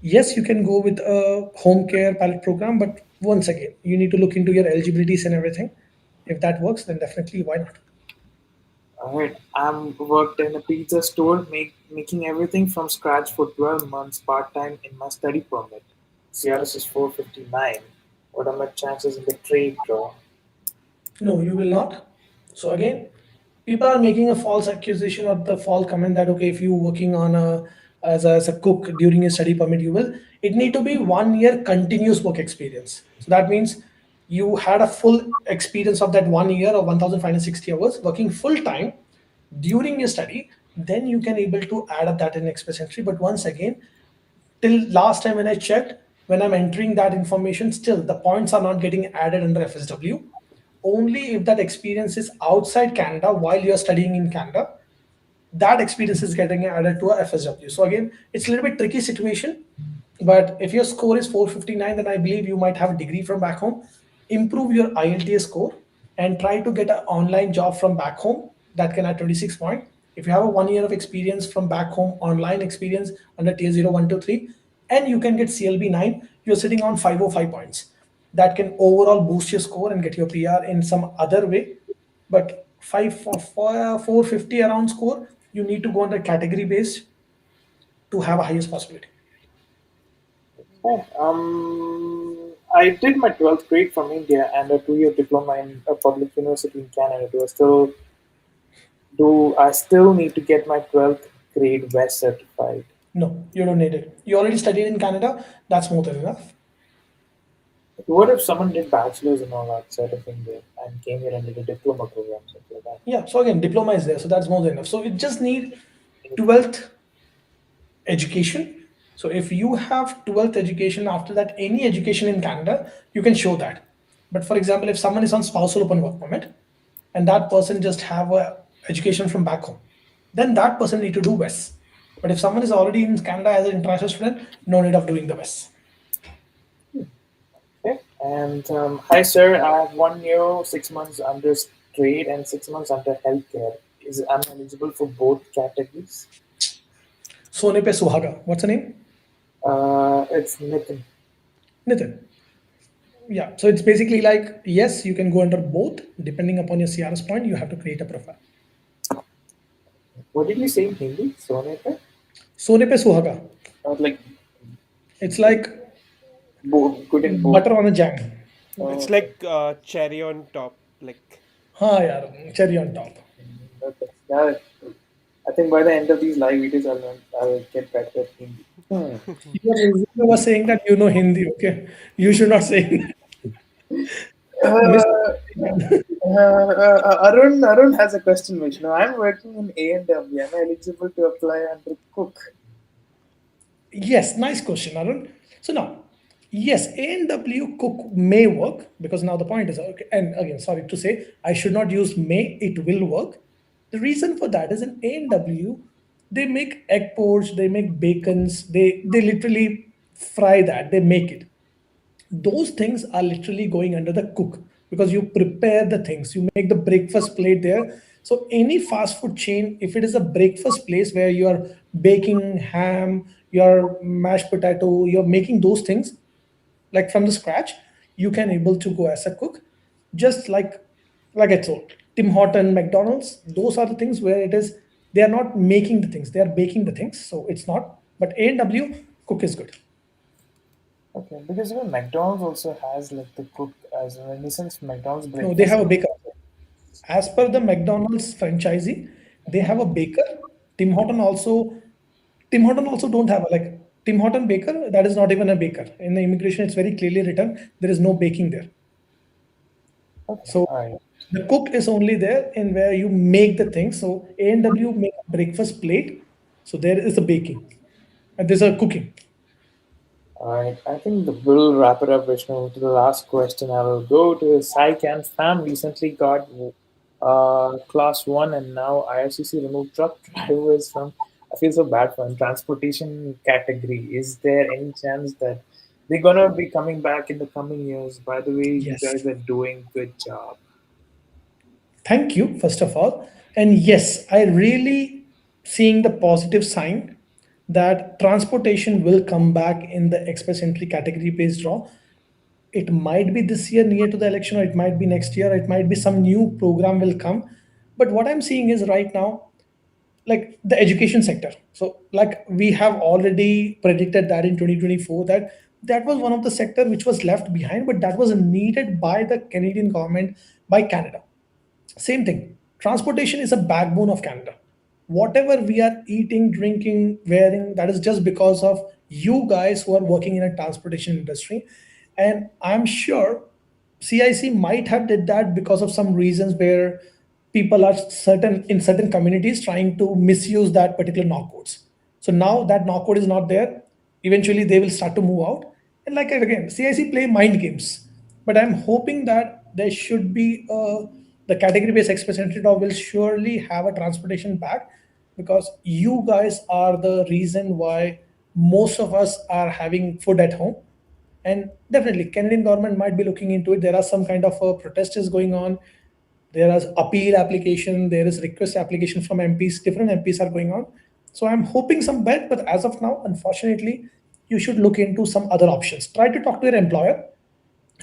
Yes, you can go with a home care pilot program, but once again, you need to look into your eligibilities and everything. If that works, then definitely why not? All right. I'm worked in a pizza store, making everything from scratch for 12 months part-time in my study permit. CRS is 459. What are my chances in the trade draw? No, you will not. So again, people are making a false accusation or the false comment that okay, if you working on as a cook during your study permit, you will. It need to be 1 year continuous work experience. So that means you had a full experience of that 1 year or 1,560 hours working full time during your study. Then you can able to add up that in express entry. But once again, till last time when I checked, when I'm entering that information, still the points are not getting added under FSW. Only if that experience is outside Canada while you're studying in Canada, that experience is getting added to a FSW. So again, it's a little bit tricky situation. But if your score is 459, then I believe you might have a degree from back home. Improve your IELTS score and try to get an online job from back home that can add 26 points. If you have a 1 year of experience from back home, online experience under tier 0, 1, 2, 3, and you can get CLB 9, you're sitting on 505 points. That can overall boost your score and get your PR in some other way. But 450 around score, you need to go on the category based to have a highest possibility. Okay. I did my 12th grade from India and a 2-year diploma in a public university in Canada. Do I still need to get my 12th grade West certified? No, you don't need it. You already studied in Canada. That's more than enough. What if someone did bachelor's and all outside of India and came here and did a diploma program, something like that? Yeah. So again, diploma is there. So that's more than enough. So we just need 12th education. So if you have 12th education, after that, any education in Canada, you can show that. But for example, if someone is on spousal open work permit and that person just have a education from back home, then that person need to do WES. But if someone is already in Canada as an international student, no need of doing the WES. Okay. And hi, sir. I have 1 year, 6 months under trade and 6 months under healthcare. I'm eligible for both categories? Sone pe suhaga. What's the name? It's Nitin. Nitin. Yeah. So it's basically like, yes, you can go under both. Depending upon your CRS point, you have to create a profile. What did you say in Hindi? Sone pe? Sone pe suhaga. Like it's like good and butter on a jam. It's like cherry on top, like. Ha, yaar, cherry on top. Okay. Yeah, I think by the end of these live videos, I'll get better at Hindi. You were saying that you know Hindi, okay? You should not say Arun has a question, Vishnu. I'm working in A&W. Am I eligible to apply under cook? Yes, nice question, Arun. So now, yes, A&W cook may work because now the point is, okay, and again, sorry to say, I should not use may, it will work. The reason for that is in A&W, they make egg poached, they make bacons, they literally fry that, they make it. Those things are literally going under the cook because you prepare the things, you make the breakfast plate there. So any fast food chain, if it is a breakfast place where you are baking ham, your mashed potato, you're making those things like from the scratch, you can able to go as a cook. Just like I told, Tim Horton, McDonald's, those are the things where it is, they are not making the things, they are baking the things. So it's not, but A&W cook is good. Okay, because McDonald's also has like the cook as well. In the sense, McDonald's breakfast. No, they have a baker. As per the McDonald's franchisee, they have a baker. Tim Horton also don't have Tim Horton baker, that is not even a baker. In the immigration, it's very clearly written there is no baking there. So the cook is only there in where you make the thing. So A&W make a breakfast plate. So there is a baking and there's a cooking. All right, I think we'll wrap it up, Vishnu. To the last question, I will go to Saikan fam. Recently got class 1 and now IRCC removed truck drivers from. I feel so bad for them. Transportation category. Is there any chance that they're gonna be coming back in the coming years? By the way, you Yes. guys are doing good job. Thank you, first of all. And yes, I really seeing the positive sign that transportation will come back in the express entry category based draw. It might be this year near to the election, or it might be next year, it might be some new program will come. But what I'm seeing is right now, like the education sector. So like we have already predicted that in 2024 that that was one of the sector which was left behind, but that was needed by the Canadian government, by Canada. Same thing. Transportation is a backbone of Canada. Whatever we are eating, drinking, wearing, that is just because of you guys who are working in a transportation industry. And I'm sure CIC might have did that because of some reasons where people are certain in certain communities trying to misuse that particular knock codes. So now that knock code is not there. Eventually they will start to move out. And like again, CIC play mind games. But I'm hoping that there should be the category based express entry dog will surely have a transportation back, because you guys are the reason why most of us are having food at home. And definitely Canadian government might be looking into it. There are some kind of protest is going on. There is appeal application, there is request application from MPs, different MPs are going on. So I'm hoping some bet, but as of now, unfortunately, you should look into some other options. Try to talk to your employer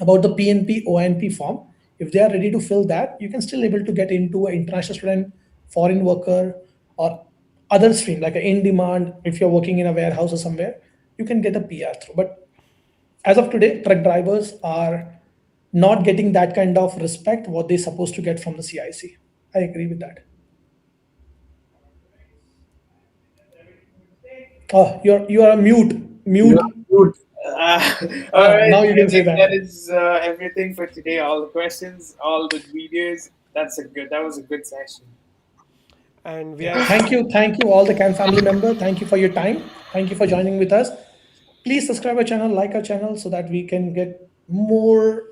about the PNP OINP form. If they are ready to fill that, you can still able to get into an international student, foreign worker, or other stream like an in demand. If you're working in a warehouse or somewhere, you can get a PR through. But as of today, truck drivers are not getting that kind of respect what they're supposed to get from the CIC. I agree with that. Oh, you are mute. Mute. All right, Now you I can say think that. that is everything for today. All the questions, all the videos. That was a good session. And we Yeah. are Thank you, all the Can family member. Thank you for your time. Thank you for joining with us. Please subscribe our channel, like our channel, so that we can get more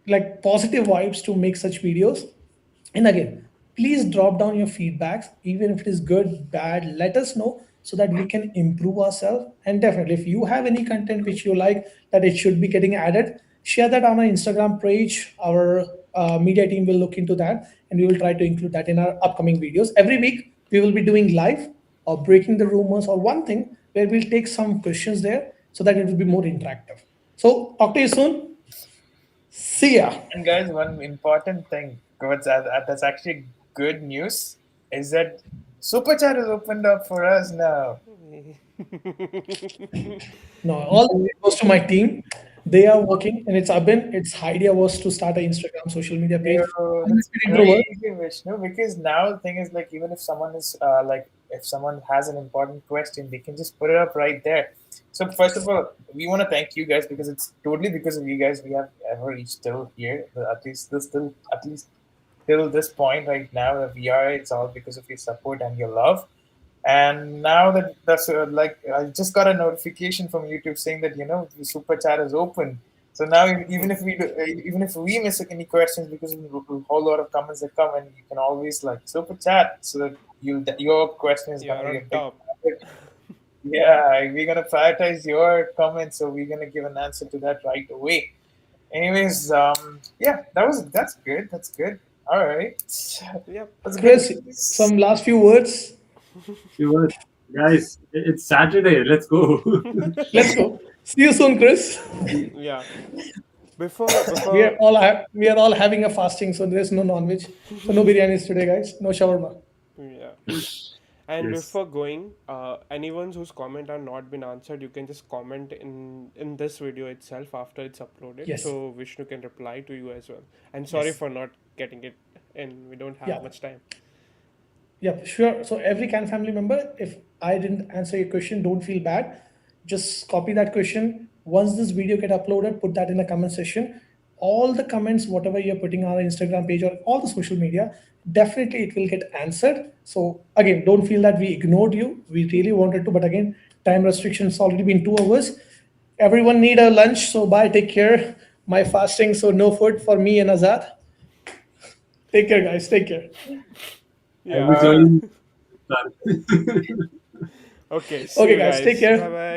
like positive vibes to make such videos. And again, please drop down your feedbacks, even if it is good, bad, let us know so that we can improve ourselves. And definitely, if you have any content which you like that it should be getting added, share that on our Instagram page. Our media team will look into that and we will try to include that in our upcoming videos. Every week, we will be doing live or breaking the rumors or one thing where we'll take some questions there so that it will be more interactive. So, talk to you soon. See ya. And guys, one important thing that's actually good news is that Superchat is opened up for us now. No, all goes to my team. They are working, and it's Abin. Its idea was to start an Instagram social media page. That's crazy, Vishnu. Because now the thing is, like, even if someone is if someone has an important question, they can just put it up right there. So first of all, we want to thank you guys because it's totally because of you guys we have ever reached till here. At least till this point right now that we are. It's all because of your support and your love. And now that that's like I just got a notification from YouTube saying that the super chat is open. So now even if we miss any questions because of a whole lot of comments that come, and you can always like super chat so that your question is gonna be top. Yeah, we're gonna prioritize your comments, so we're gonna give an answer to that right away. Anyways, yeah, that's good. That's good. All right. Yep. That's Chris, good. some last few words. Guys, it's Saturday. Let's go. Let's go. See you soon, Chris. Yeah. Before We are all having a fasting, so there's no non-veg. So no biryanis today, guys. No shawarma. Yeah. And Yes. before going, anyone whose comment are not been answered, you can just comment in this video itself after it's uploaded. Yes. So Vishnu can reply to you as well. And sorry Yes. for not getting it in. We don't have Yeah. much time. Yeah, sure. So every Can family member, if I didn't answer your question, don't feel bad. just copy that question. Once this video get uploaded, put that in the comment section. All the comments, whatever you're putting on our Instagram page or all the social media, definitely it will get answered. So again, don't feel that we ignored you. We really wanted to, but again, time restrictions already been 2 hours. Everyone need a lunch, so bye, take care. My fasting, so no food for me and Azad. Take care, guys. Take care. Yeah. I will join. Okay. See Okay, you guys, take care. Bye bye.